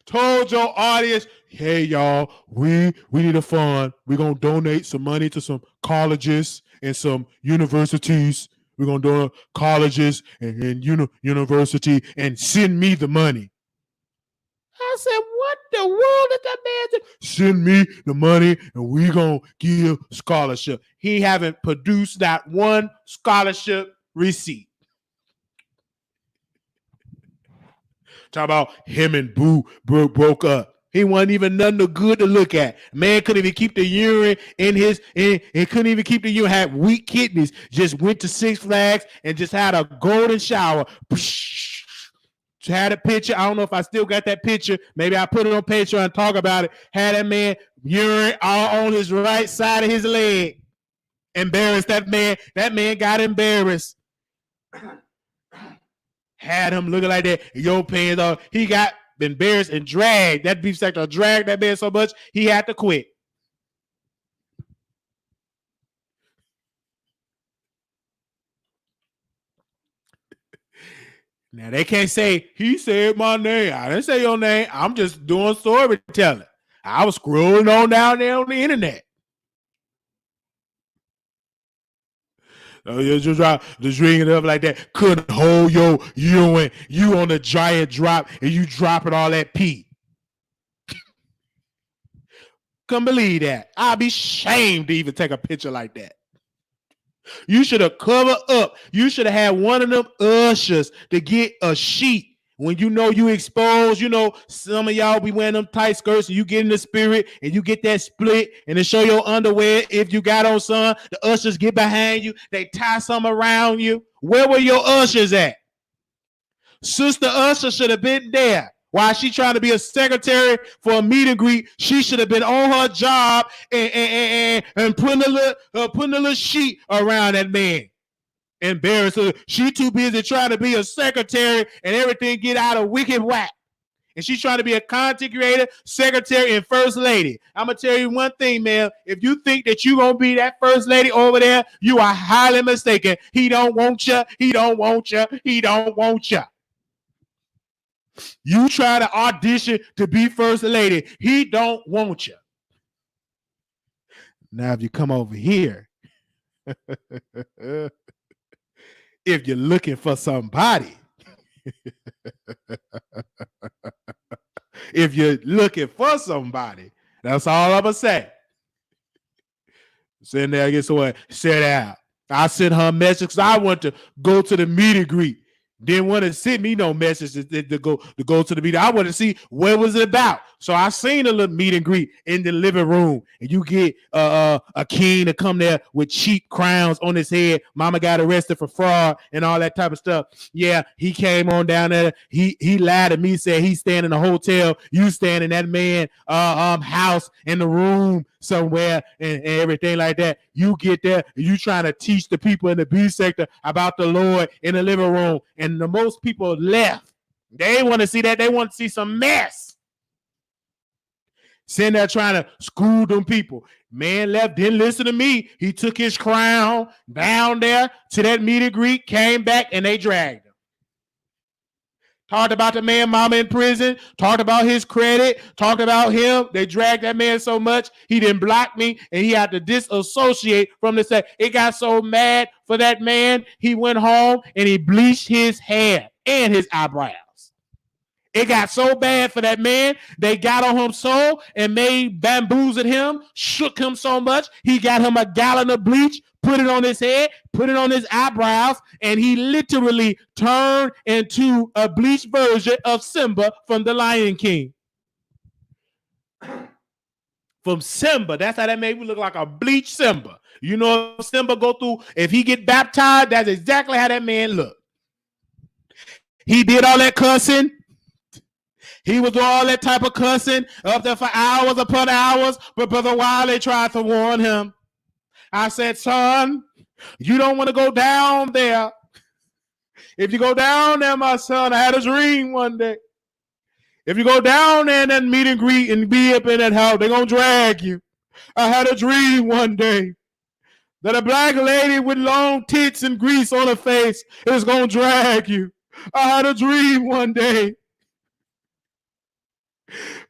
Told your audience, hey y'all, we need a fund. We're gonna donate some money to some colleges and some universities. We're gonna donate colleges and university and send me the money. I said, what the world did that man do? Send me the money and we gonna give scholarship. He haven't produced that one scholarship receipt. Talk about him and Boo broke up. He wasn't even nothing good to look at. Man couldn't even keep the urine in his, and couldn't even keep the urine, had weak kidneys. Just went to Six Flags and just had a golden shower. Had a picture. I don't know if I still got that picture. Maybe I put it on Patreon and talk about it. Had that man urine all on his right side of his leg. Embarrassed that man. That man got embarrassed. Had him looking like that. Your pants on. He got embarrassed and dragged. That beef sector dragged that man so much he had to quit. Now they can't say he said my name. I didn't say your name. I'm just doing storytelling. I was scrolling on down there on the internet. Just ringing it up like that. Couldn't hold your urine. You on a giant drop and you dropping all that pee. Couldn't believe that. I'd be ashamed to even take a picture like that. You should have covered up. You should have had one of them ushers to get a sheet. When you know you exposed, you know, some of y'all be wearing them tight skirts and you get in the spirit and you get that split and to show your underwear if you got on some. The ushers get behind you. They tie some around you. Where were your ushers at? Sister Usher should have been there. While she trying to be a secretary for a meet and greet, she should have been on her job and putting a little sheet around that man. Embarrassed her. She too busy trying to be a secretary and everything get out of wicked whack. And she's trying to be a content creator, secretary, and first lady. I'm going to tell you one thing, man. If you think that you're going to be that first lady over there, you are highly mistaken. He don't want you. He don't want you. He don't want you. You try to audition to be first lady. He don't want you. Now, if you come over here, if you're looking for somebody, if you're looking for somebody, that's all I'm gonna say. Sitting there, get someone sit out. I sent her a message because I want to go to the meet and greet. Didn't want to send me no message to go to the meeting. I want to see what was it about. So I seen a little meet and greet in the living room, and you get a king to come there with cheap crowns on his head. Mama got arrested for fraud and all that type of stuff. Yeah, he came on down there. He lied to me, said he's staying in a hotel. You staying in that man house in the room somewhere and everything like that. You get there, you trying to teach the people in the B sector about the Lord in the living room, and the most people left. They want to see that. They want to see some mess. Sitting there trying to school them people. Man left, didn't listen to me. He took his crown down there to that meet and greet, came back, and they dragged him. Talked about the man mama in prison, talked about his credit, talked about him. They dragged that man so much, he didn't block me, and he had to disassociate from the set. It got so mad for that man, he went home and he bleached his hair and his eyebrows. It got so bad for that man, they got on him so and made bamboozled him, shook him so much, he got him a gallon of bleach, put it on his head, put it on his eyebrows, and he literally turned into a bleached version of Simba from The Lion King. From Simba, that's how that made me look like a bleached Simba. You know, if Simba go through, if he get baptized, that's exactly how that man looked. He did all that cussing. He was doing all that type of cussing up there for hours upon hours, but Brother Wiley tried to warn him. I said, son, you don't want to go down there. If you go down there, my son, I had a dream one day. If you go down there in that meet and greet and be up in that house, they're going to drag you. I had a dream one day that a black lady with long tits and grease on her face is going to drag you. I had a dream one day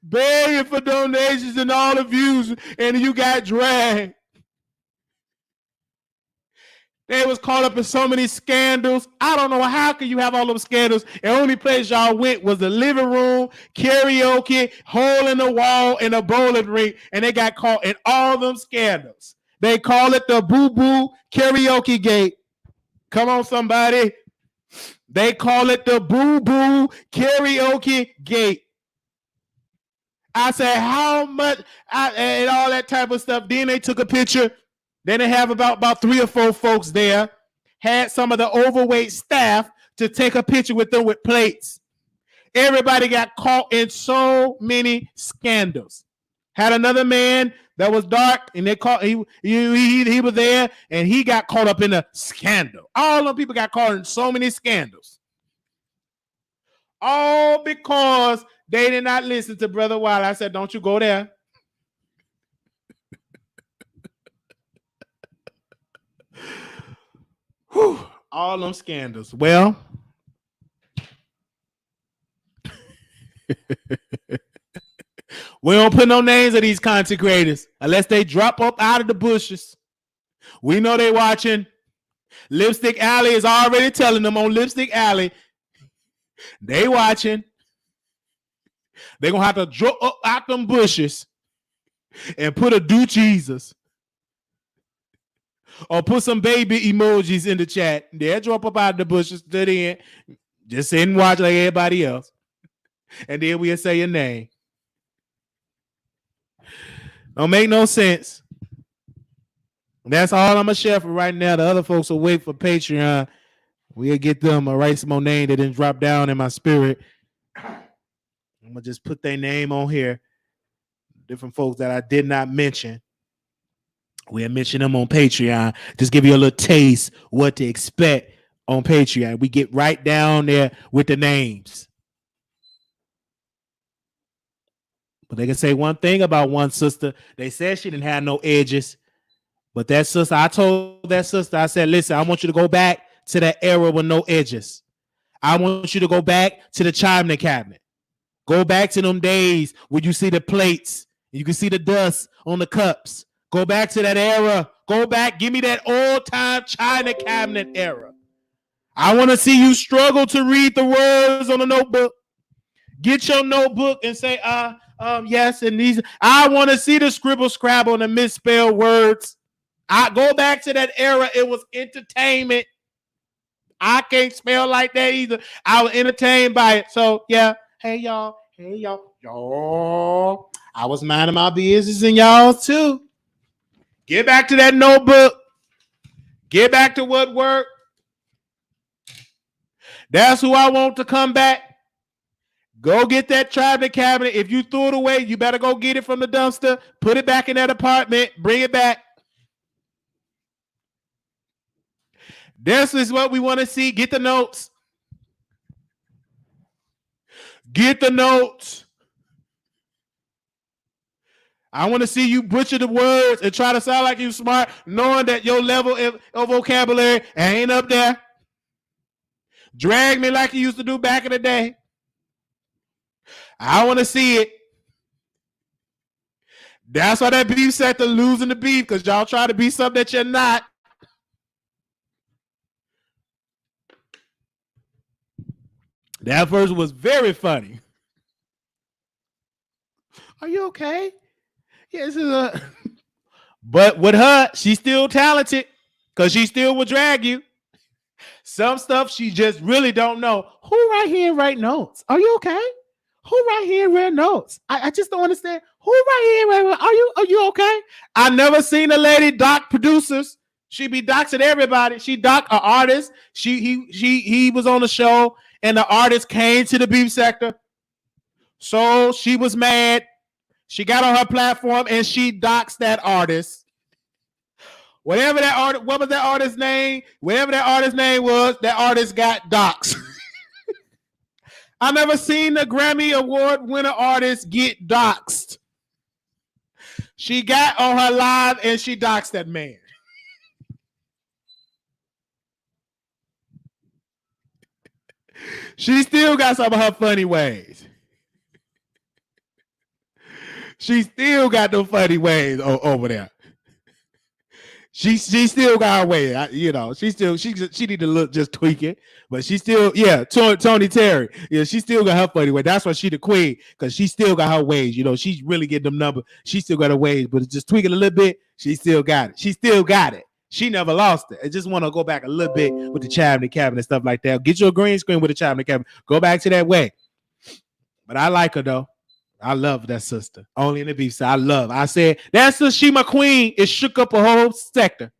begging for donations and all the views, and you got dragged. They was caught up in so many scandals. I don't know how can you have all those scandals. The only place y'all went was the living room, karaoke, hole in the wall, and a bowling ring, and they got caught in all them scandals. They call it the boo-boo karaoke gate. Come on, somebody. They call it the boo-boo karaoke gate. I said, how much, and all that type of stuff. Then they took a picture. Then they have about 3 or 4 folks there. Had some of the overweight staff to take a picture with them with plates. Everybody got caught in so many scandals. Had another man that was dark, and they caught he was there, and he got caught up in a scandal. All them people got caught in so many scandals. All because they did not listen to Brother Wiley. I said, don't you go there. Whew, all them scandals. Well, we don't put no names of these content creators unless they drop up out of the bushes. We know they watching. Lipstick Alley is already telling them on Lipstick Alley. They watching. They're going to have to drop up out them bushes and put a do Jesus. Or put some baby emojis in the chat. They'll drop up out of the bushes to the end. Just sit and watch like everybody else. And then we'll say your name. Don't make no sense. That's all I'm going to share for right now. The other folks will wait for Patreon. We'll get them a write some more name that didn't drop down in my spirit. I'm going to just put their name on here. Different folks that I did not mention. We'll mention them on Patreon. Just give you a little taste what to expect on Patreon. We get right down there with the names. But they can say one thing about one sister. They said she didn't have no edges. But that sister, I told that sister, I said, listen, I want you to go back to that era with no edges. I want you to go back to the chimney cabinet. Go back to them days where you see the plates. You can see the dust on the cups. Go back to that era. Go back. Give me that old-time china cabinet era. I want to see you struggle to read the words on a notebook. Get your notebook and say, yes, and these. I want to see the scribble scrabble and the misspelled words. I go back to that era. It was entertainment. I can't spell like that either. I was entertained by it. So yeah. Hey y'all. Y'all. I was minding my business and y'all too. Get back to that notebook. Get back to what worked. That's who I want to come back. Go get that cabinet. If you threw it away, you better go get it from the dumpster. Put it back in that apartment. Bring it back. This is what we want to see. Get the notes. Get the notes. I want to see you butcher the words and try to sound like you're smart, knowing that your level of vocabulary ain't up there. Drag me like you used to do back in the day. I want to see it. That's why that beef sector losing the beef, because y'all try to be something that you're not. That verse was very funny. Are you okay? Yes, but with her, she's still talented because she still will drag you. Some stuff she just really don't know. Who right here write notes? Are you okay? Who right here read notes? I just don't understand. Who right here? Are you okay? I never seen a lady doc producers. She be doxing everybody. She doc an artist. He was on the show and the artist came to the beef sector. So she was mad. She got on her platform and she doxed that artist. Whatever that artist, what was that artist's name? Whatever that artist's name was, that artist got doxed. I never seen the Grammy Award winner artist get doxed. She got on her live and she doxed that man. She still got some of her funny ways. She still got them funny ways over there. She still got her way, she need to look just tweak it, but she still, Tony Terry, she still got her funny way. That's why she the queen, because she still got her ways. She's really getting them numbers. She still got her ways, but just tweak it a little bit. She still got it. She never lost it. I just want to go back a little bit with the cabinet and stuff like that. Get you a green screen with the cabinet. Go back to that way. But I like her though. I love that sister. Only in the beef side. I said, that's she my queen. It shook up a whole sector.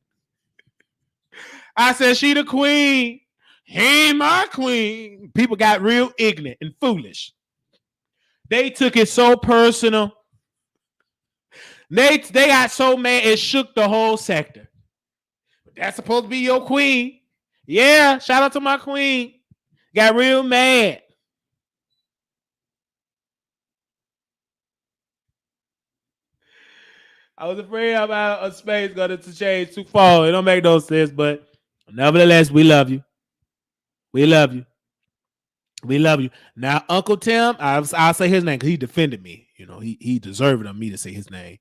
I said, she the queen. He ain't my queen. People got real ignorant and foolish. They took it so personal. They got so mad it shook the whole sector. But that's supposed to be your queen. Yeah, shout out to my queen. Got real mad. I was afraid about a space going to change too far. It don't make no sense, but nevertheless, we love you. We love you. We love you. Now, Uncle Tim, I'll say his name because he defended me. He deserved of me to say his name.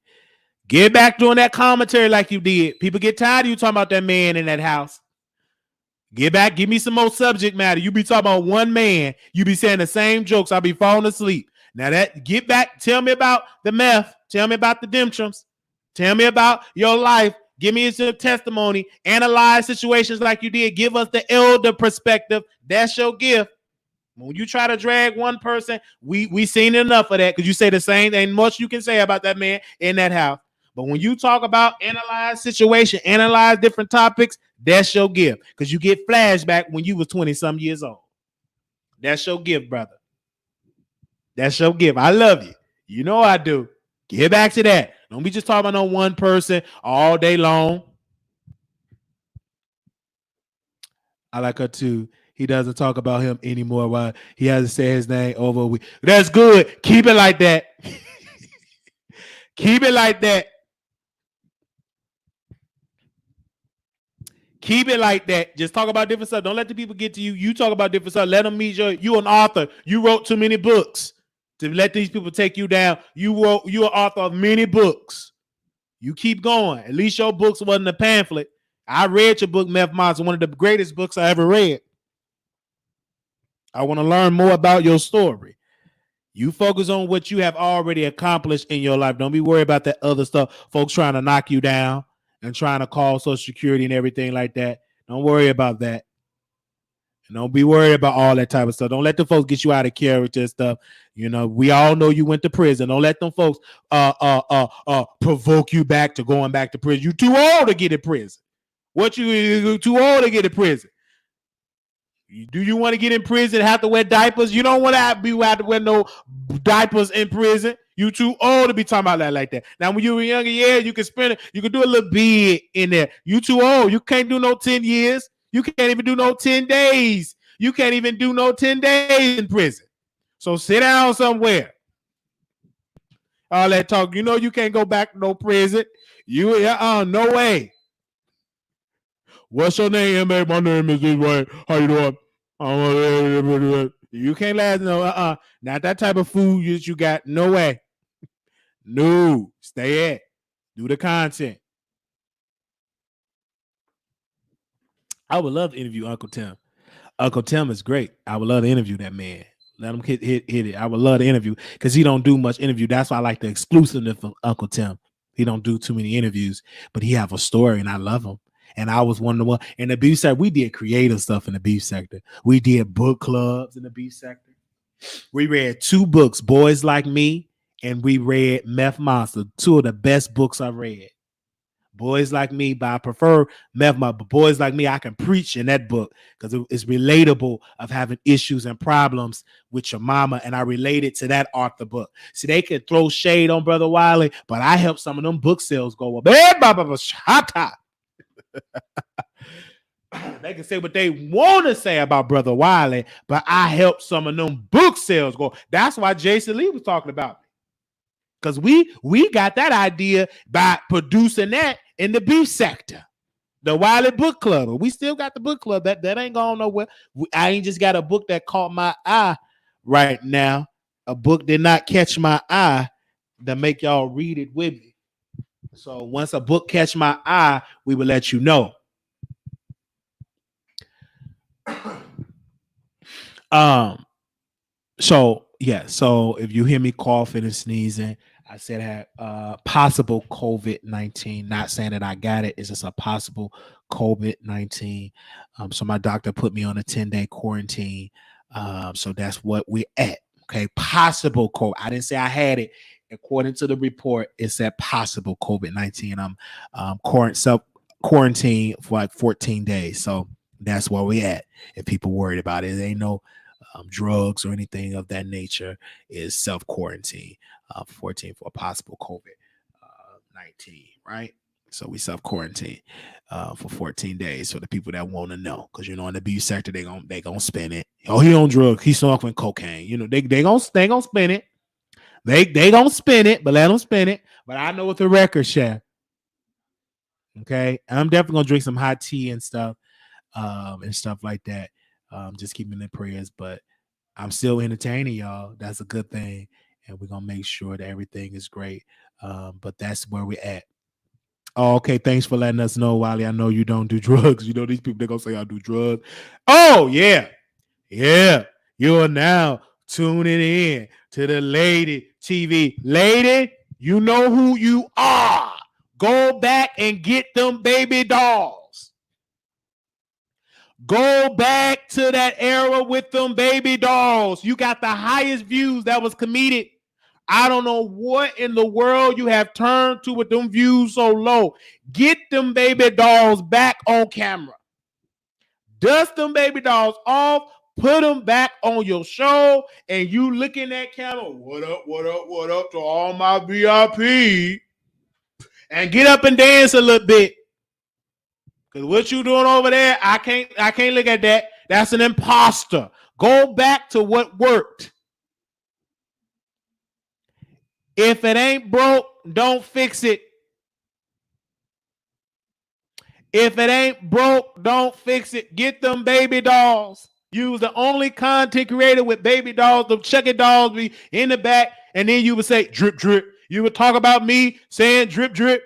Get back doing that commentary like you did. People get tired of you talking about that man in that house. Get back. Give me some more subject matter. You be talking about one man. You be saying the same jokes. I'll be falling asleep. Now get back. Tell me about the meth. Tell me about the Demtrums. Tell me about your life. Give me some testimony. Analyze situations like you did. Give us the elder perspective. That's your gift. When you try to drag one person, we seen enough of that because you say the same. Ain't much you can say about that man in that house. But when you talk about analyze situation, analyze different topics, that's your gift because you get flashback when you was 20-some years old. That's your gift, brother. That's your gift. I love you. You know I do. Get back to that. Don't be just talking about no one person all day long. I like her too. He doesn't talk about him anymore while he hasn't said his name over a week. That's good. Keep it like that. Keep it like that. Keep it like that. Just talk about different stuff. Don't let the people get to you. You talk about different stuff. Let them meet you an author. You wrote too many books to let these people take you down. You're an author of many books. You keep going. At least your books wasn't a pamphlet. I read your book, Meth Monster, one of the greatest books I ever read. I want to learn more about your story. You focus on what you have already accomplished in your life. Don't be worried about that other stuff. Folks trying to knock you down and trying to call Social Security and everything like that. Don't worry about that. And don't be worried about all that type of stuff. Don't let the folks get you out of character and stuff. You know, we all know you went to prison. Don't let them folks provoke you back to going back to prison. You too old to get in prison. You too old to get in prison. Do you want to get in prison and have to wear diapers? You don't want to have to wear no diapers in prison. You too old to be talking about that like that. Now, when you were younger, yeah, you can spend it. You can do a little bid in there. You too old. You can't do no 10 years. You can't even do no 10 days. You can't even do no 10 days in prison. So sit down somewhere. All that talk. You know you can't go back to no prison. No way. What's your name, man? My name is this way. How you doing? You can't last no. Not that type of food you got. No way. No. Stay at. Do the content. I would love to interview Uncle Tim. Uncle Tim is great. I would love to interview that man. Let him hit it. I would love to interview because he don't do much interview. That's why I like the exclusiveness of Uncle Tim. He don't do too many interviews, but he have a story, and I love him. And I was one of the one in the beef sector. We did creative stuff in the beef sector. We did book clubs in the beef sector. We read 2 books, Boys Like Me, and we read Meth Monster. 2 of the best books I read. Boys Like Me, but I prefer Meth Monster. But Boys Like Me, I can preach in that book because it's relatable of having issues and problems with your mama. And I related to that author book. See, they can throw shade on Brother Wiley, but I helped some of them book sales go up. They can say what they want to say about Brother Wiley, but I helped some of them book sales go. That's why Jason Lee was talking about me. Because we got that idea by producing that in the beef sector, the Wiley Book Club. We still got the book club. That ain't going nowhere. I ain't just got a book that caught my eye right now. A book did not catch my eye to make y'all read it with me. So once a book catch my eye, we will let you know. So if you hear me coughing and sneezing, I said I had possible COVID-19. Not saying that I got it. It's just a possible COVID-19. So my doctor put me on a 10-day quarantine. So that's what we're at. Okay, possible COVID. I didn't say I had it. According to the report, it said possible COVID-19. I'm quarantine for like 14 days. So that's where we at. If people worried about it, ain't no drugs or anything of that nature. Is self-quarantine 14 for a possible COVID-19, right? So we self-quarantine for 14 days for the people that want to know, because you know in the beef sector they gonna spin it. Oh, he on drugs, he's smoking cocaine. You know they gonna spin it. They gonna spin it, but let them spin it. But I know what the record share. Okay, I'm definitely gonna drink some hot tea and stuff like that. Just keeping in prayers, but I'm still entertaining y'all. That's a good thing, and we're gonna make sure that everything is great. But that's where we're at. Oh, okay. Thanks for letting us know, Wiley. I know you don't do drugs. You know these people, they're gonna say I do drugs. Oh yeah. You are now tuning in to the Lady TV. Lady, you know who you are. Go back and get them baby dolls. Go back to that era with them baby dolls. You got the highest views that was comedic. I don't know what in the world you have turned to with them views so low. Get them baby dolls back on camera. Dust them baby dolls off. Put them back on your show, and you look in that camera. What up to all my VIP? And get up and dance a little bit. Because what you doing over there, I can't look at that. That's an imposter. Go back to what worked. If it ain't broke, don't fix it. If it ain't broke, don't fix it. Get them baby dolls. Use the only content creator with baby dolls. The Chucky dolls be in the back, and then you would say drip drip. You would talk about me saying drip drip.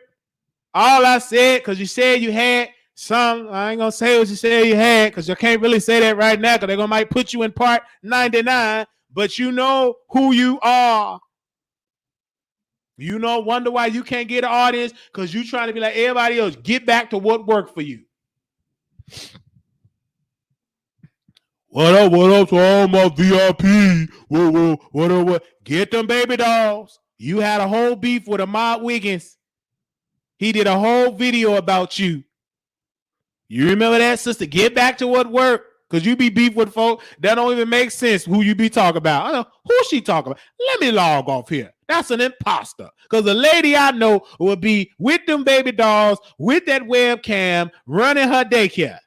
All I said, because you said you had Some, I ain't gonna say what you say you had, because you can't really say that right now, because they're gonna might put you in part 99, but you know who you are. You know, wonder why you can't get an audience, because you trying to be like everybody else. Get back to what worked for you. What up to all my VIP? Whoa, what up? Get them baby dolls. You had a whole beef with Armon Wiggins. He did a whole video about you. You remember that, sister? Get back to what worked. Because you be beef with folk that don't even make sense who you be talking about. I know who she talking about. Let me log off here. That's an imposter. Because the lady I know will be with them baby dolls, with that webcam, running her daycare.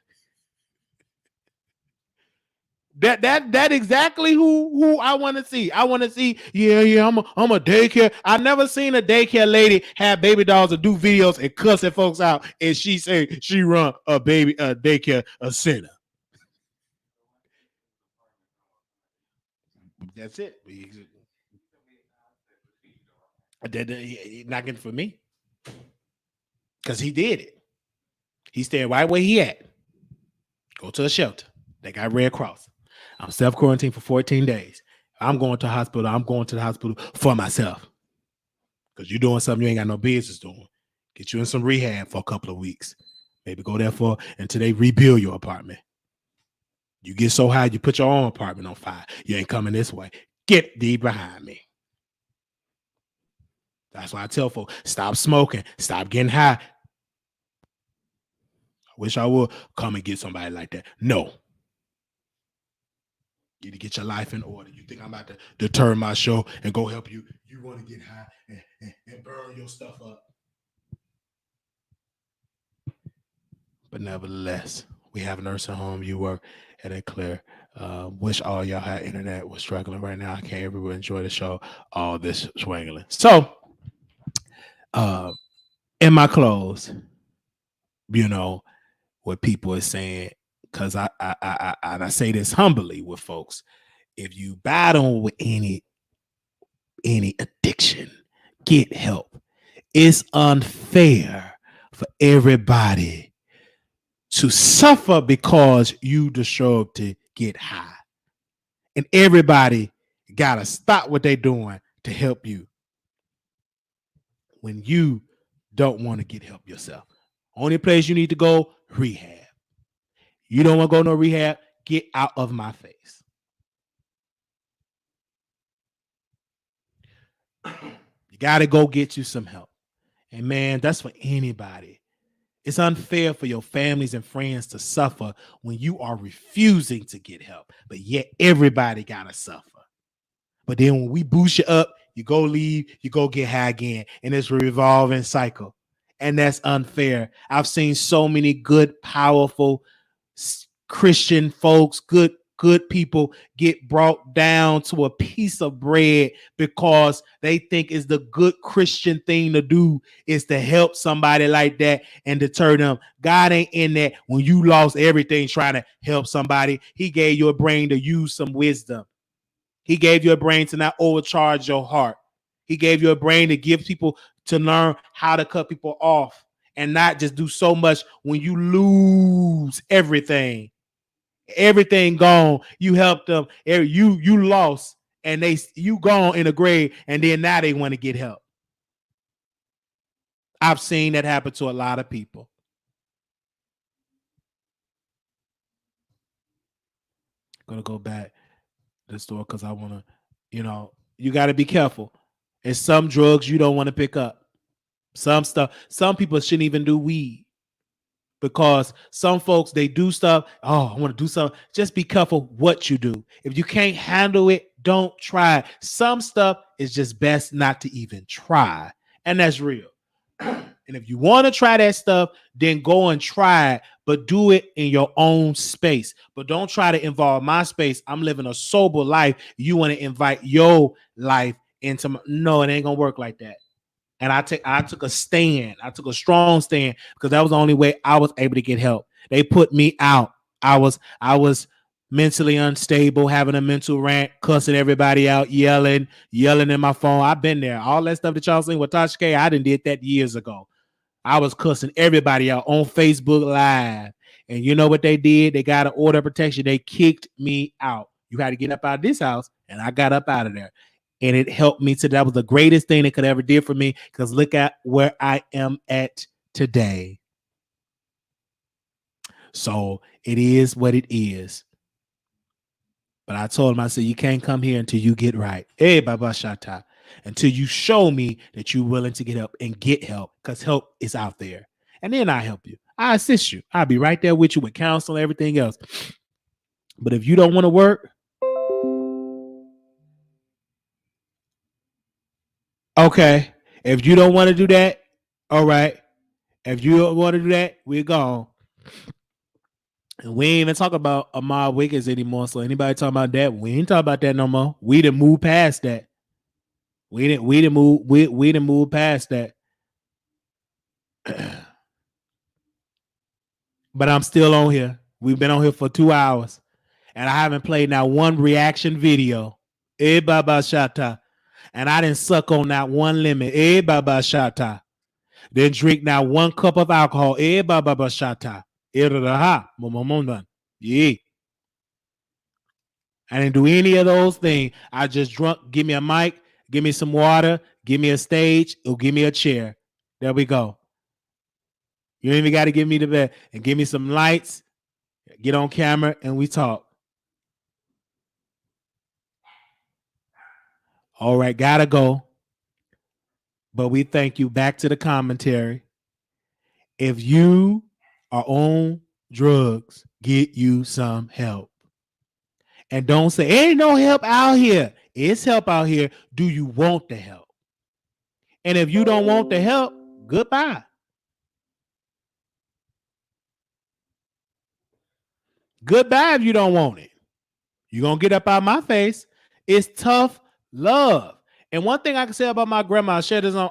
That exactly who I want to see. I want to see, I'm a daycare. I've never seen a daycare lady have baby dolls or do videos and cussing folks out, and she say she run a daycare center. That's it. He's not getting for me, because he did it. He stayed right where he at. Go to a shelter. They got Red Cross. I'm self-quarantined for 14 days. I'm going to the hospital. I'm going to the hospital for myself. Because you're doing something you ain't got no business doing. Get you in some rehab for a couple of weeks. Maybe go there until they rebuild your apartment. You get so high, you put your own apartment on fire. You ain't coming this way. Get thee behind me. That's why I tell folks, stop smoking. Stop getting high. I wish I would come and get somebody like that. No. You need to get your life in order. You think I'm about to deter my show and go help you? You want to get high and burn your stuff up. But nevertheless, we have a nursing home. You work at a Claire. Wish all y'all had internet. Was struggling right now. I can't everyone enjoy the show. All this swangling. So, in my clothes, what people are saying, because I say this humbly with folks. If you battle with any addiction, get help. It's unfair for everybody to suffer because you deserve to get high. And everybody gotta stop what they're doing to help you when you don't want to get help yourself. Only place you need to go, rehab. You don't want to go no rehab, get out of my face. You got to go get you some help. And man, that's for anybody. It's unfair for your families and friends to suffer when you are refusing to get help, but yet everybody got to suffer. But then when we boost you up, you go leave, you go get high again, and it's a revolving cycle. And that's unfair. I've seen so many good, powerful Christian folks, good people get brought down to a piece of bread because they think is the good Christian thing to do is to help somebody like that and deter them. God ain't in that when you lost everything trying to help somebody. He gave you a brain to use some wisdom. He gave you a brain to not overcharge your heart. He gave you a brain to give people to learn how to cut people off and not just do so much when you lose everything. Everything gone. You helped them. You lost, and you gone in a grave, and then now they want to get help. I've seen that happen to a lot of people. I'm gonna go back to the store because I want to, you got to be careful. There's some drugs you don't want to pick up. Some stuff. Some people shouldn't even do weed. Because some folks, they do stuff. Oh, I want to do something. Just be careful what you do. If you can't handle it, don't try. Some stuff is just best not to even try. And that's real. And if you want to try that stuff, then go and try it, but do it in your own space. But don't try to involve my space. I'm living a sober life. You want to invite your life into no, it ain't going to work like that. And I took a stand. I took a strong stand because that was the only way I was able to get help. They put me out. I was mentally unstable, having a mental rant, cussing everybody out, yelling in my phone. I've been there. All that stuff that y'all seen with TashaK, I done did that years ago. I was cussing everybody out on Facebook Live. And you know what they did? They got an order of protection. They kicked me out. You had to get up out of this house. And I got up out of there. And it helped me to that was the greatest thing they could ever did for me. Because look at where I am at today. So it is what it is. But I told him, I said, you can't come here until you get right. Hey, Baba Shata. Until you show me that you're willing to get help and get help, because help is out there. And then I help you. I assist you. I'll be right there with you with counsel and everything else. But if you don't want to work, okay. If you don't want to do that, all right. If you don't want to do that, we're gone. And we ain't even talk about Armon Wiggins anymore. So anybody talking about that, we ain't talking about that no more. We done moved past that. We didn't move past that. But I'm still on here. We've been on here for 2 hours. And I haven't played now one reaction video. Eh, Baba Shata. And I didn't suck on that one lemon. Eh, Baba Shata. Didn't drink now one cup of alcohol. Eh, Baba Shata. Yeah. I didn't do any of those things. I just drunk. Give me a mic. Give me some water. Give me a stage. Or give me a chair. There we go. You ain't even got to give me the bed. And give me some lights. Get on camera and we talk. All right, gotta go. But we thank you. Back to the commentary. If you are on drugs, get you some help. And don't say, ain't no help out here. It's help out here. Do you want the help? And if you don't want the help, goodbye. Goodbye if you don't want it. You're going to get up out of my face. It's tough love. And one thing I can say about my grandma, I shared this on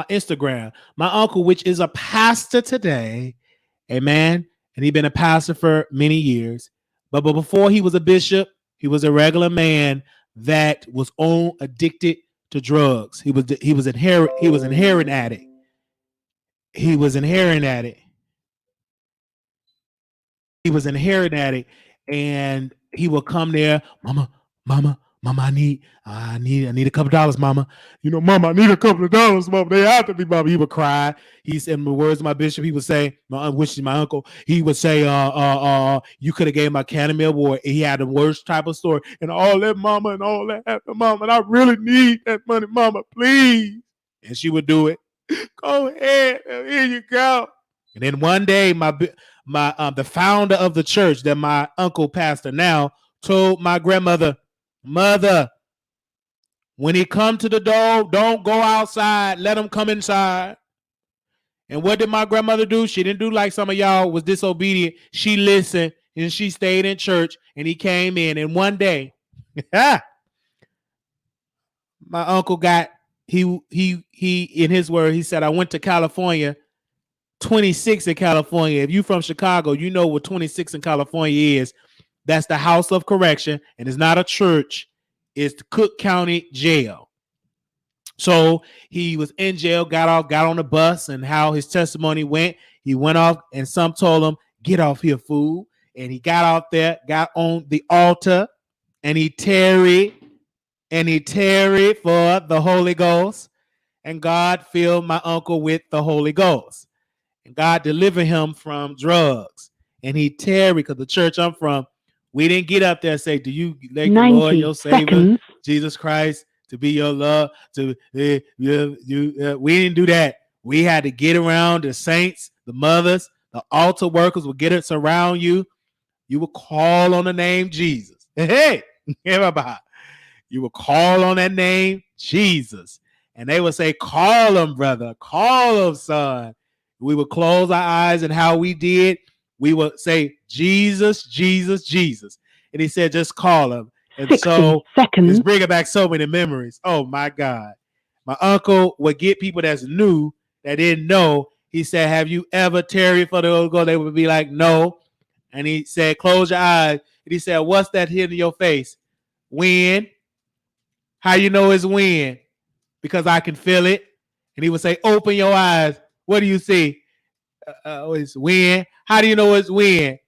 Instagram. My uncle, which is a pastor today, amen, and he's been a pastor for many years. But before he was a bishop, he was a regular man that was addicted to drugs. He was an heroin addict. He was an heroin addict. He was an heroin addict, and he would come there, mama, I need a couple of dollars, mama. You know, mama, I need a couple of dollars, mama. They have to be, mama. He would cry. He said, in the words of my bishop, he would say, which is my uncle, he would say, you could have gave my Academy Award. He had the worst type of story. And all that, mama, and all that happened, mama. And I really need that money, mama, please. And she would do it. Go ahead. Here you go. And then one day, the founder of the church that my uncle pastor now told my grandmother, mother, when he come to the door, don't go outside. Let him come inside. And what did my grandmother do? She didn't do like some of y'all was disobedient. She listened and she stayed in church and he came in. And one day, my uncle got, he in his word, he said, I went to California, 26 in California. If you from Chicago, you know what 26 in California is. That's the house of correction, and it's not a church. It's the Cook County Jail. So he was in jail, got on the bus, and how his testimony went. He went off, and some told him, get off here, fool. And he got out there, got on the altar, and he tarried for the Holy Ghost. And God filled my uncle with the Holy Ghost. And God delivered him from drugs. And he tarried, because the church I'm from, we didn't get up there and say, do you let the Lord your Savior, Jesus Christ, to be your love? We didn't do that. We had to get around the saints, the mothers, the altar workers would get us around you. You would call on the name Jesus. Hey, you would call on that name Jesus. And they would say, call him, brother. Call him, son. We would close our eyes, and how we did, we would say, Jesus, Jesus, Jesus. And he said, just call him. And so it's bringing back so many memories. Oh, my God. My uncle would get people that's new, that didn't know. He said, have you ever tarried for the Holy Ghost? They would be like, no. And he said, close your eyes. And he said, what's that hitting in your face? Wind. How you know it's wind? Because I can feel it. And he would say, open your eyes. What do you see? It's wind. How do you know it's wind?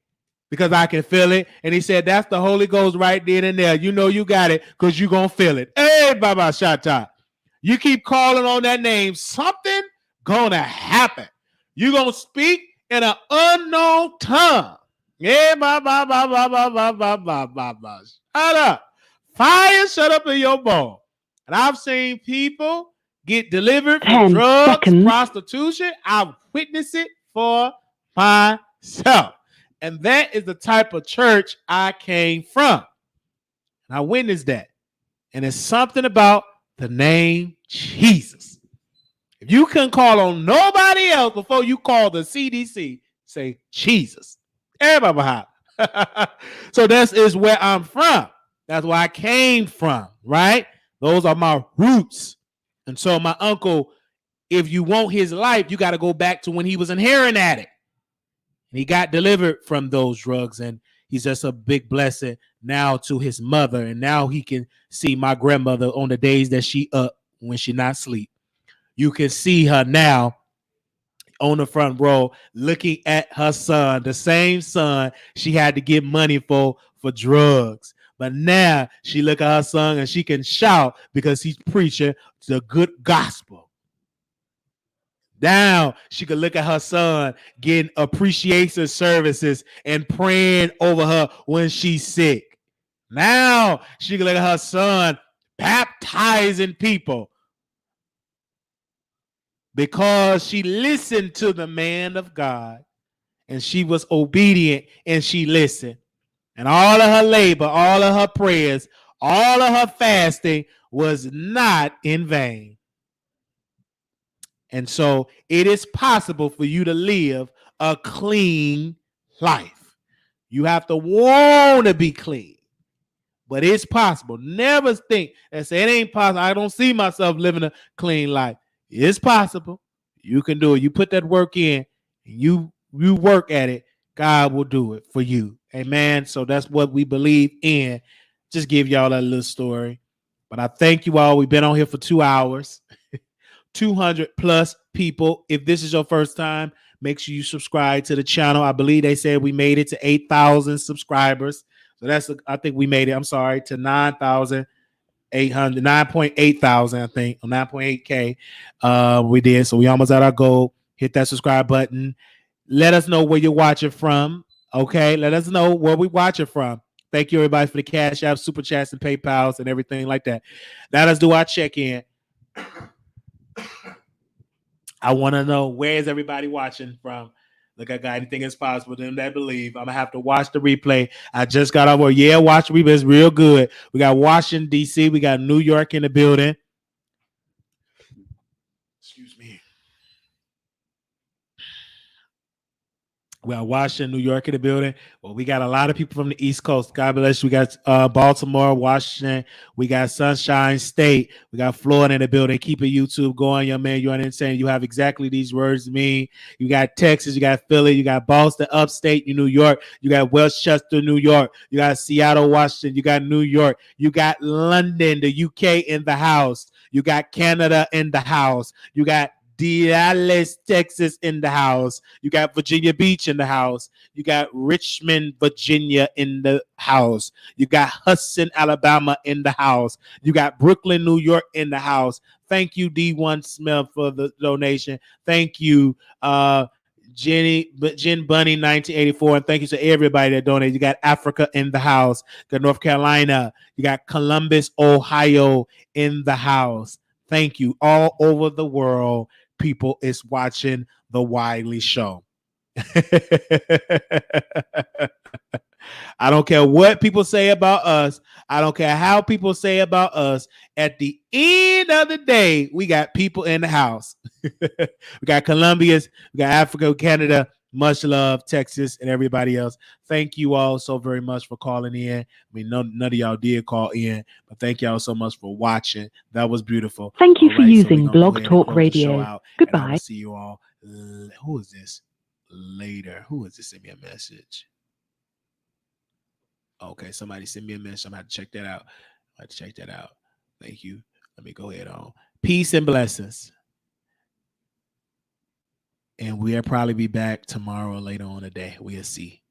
Because I can feel it. And he said, that's the Holy Ghost right then and there. You know you got it because you're going to feel it. Hey, Baba Shata. You keep calling on that name, something going to happen. You're going to speak in an unknown tongue. Yeah, Shut up. Fire shut up in your bone. And I've seen people get delivered from 10 drugs, seconds. prostitution. I've witnessed it for myself. And that is the type of church I came from. And I witnessed that. And it's something about the name Jesus. If you couldn't call on nobody else before you call the CDC, say Jesus. Everybody behind. So that is where I'm from. That's where I came from, right? Those are my roots. And so my uncle, if you want his life, you got to go back to when he was an heroin addict. And he got delivered from those drugs, and he's just a big blessing now to his mother. And now he can see my grandmother on the days that she up when she not sleep. You can see her now on the front row looking at her son, the same son she had to get money for drugs. But now she look at her son and she can shout because he's preaching the good gospel. Now she could look at her son getting appreciation services and praying over her when she's sick. Now she can look at her son baptizing people because she listened to the man of God and she was obedient and she listened. And all of her labor, all of her prayers, all of her fasting was not in vain. And so it is possible for you to live a clean life. You have to want to be clean, but it's possible. Never think and say it ain't possible. I don't see myself living a clean life. It's possible. You can do it. You put that work in, and you work at it. God will do it for you. Amen. So that's what we believe in. Just give y'all that little story. But I thank you all. We've been on here for 2 hours. 200 plus people. If this is your first time, make sure you subscribe to the channel. I believe they said we made it to 8,000 subscribers. So I think we made it, I'm sorry, to 9,800, 9.8 thousand, I think, or 9.8K. We did. So we almost at our goal. Hit that subscribe button. Let us know where you're watching from. Okay. Let us know where we're watching from. Thank you, everybody, for the Cash App, Super Chats, and PayPals and everything like that. Let us do our check-in. I want to know, where is everybody watching from? Look, I got anything is possible. Them that believe. I'm going to have to watch the replay. I just got over. Yeah, watch the replay. It's real good. We got Washington, D.C. We got New York in the building. Excuse me. We got Washington, New York in the building. Well, we got a lot of people from the East Coast. God bless you. We got Baltimore, Washington. We got Sunshine State. We got Florida in the building. Keep it YouTube going, young man. You understand? You have exactly these words to mean. You got Texas. You got Philly. You got Boston, upstate New York. You got Westchester, New York. You got Seattle, Washington. You got New York. You got London, the UK in the house. You got Canada in the house. You got Dallas, Texas in the house. You got Virginia Beach in the house. You got Richmond, Virginia in the house. You got Hudson, Alabama in the house. You got Brooklyn, New York in the house. Thank you, D1 Smith, for the donation. Thank you, Jen Bunny 1984, and thank you to everybody that donated. You got Africa in the house. You got North Carolina. You got Columbus, Ohio in the house. Thank you. All over the world, people is watching the Wiley Show. I don't care what people say about us. I don't care how people say about us. At the end of the day, we got people in the house. We got Colombians, we got Africa, Canada. Much love, Texas, and everybody else. Thank you all so very much for calling in. I mean, none of y'all did call in, but thank y'all so much for watching. That was beautiful. Thank you All for right, so using we're gonna go Blog ahead and Talk close the show Radio. out, and I Goodbye. will see you all. Who is this? Later. Who is this? Send me a message. Okay, somebody send me a message. I'm gonna have to check that out. I have to check that out. Thank you. Let me go ahead on. Peace and blessings. And we'll probably be back tomorrow later on today. We'll see.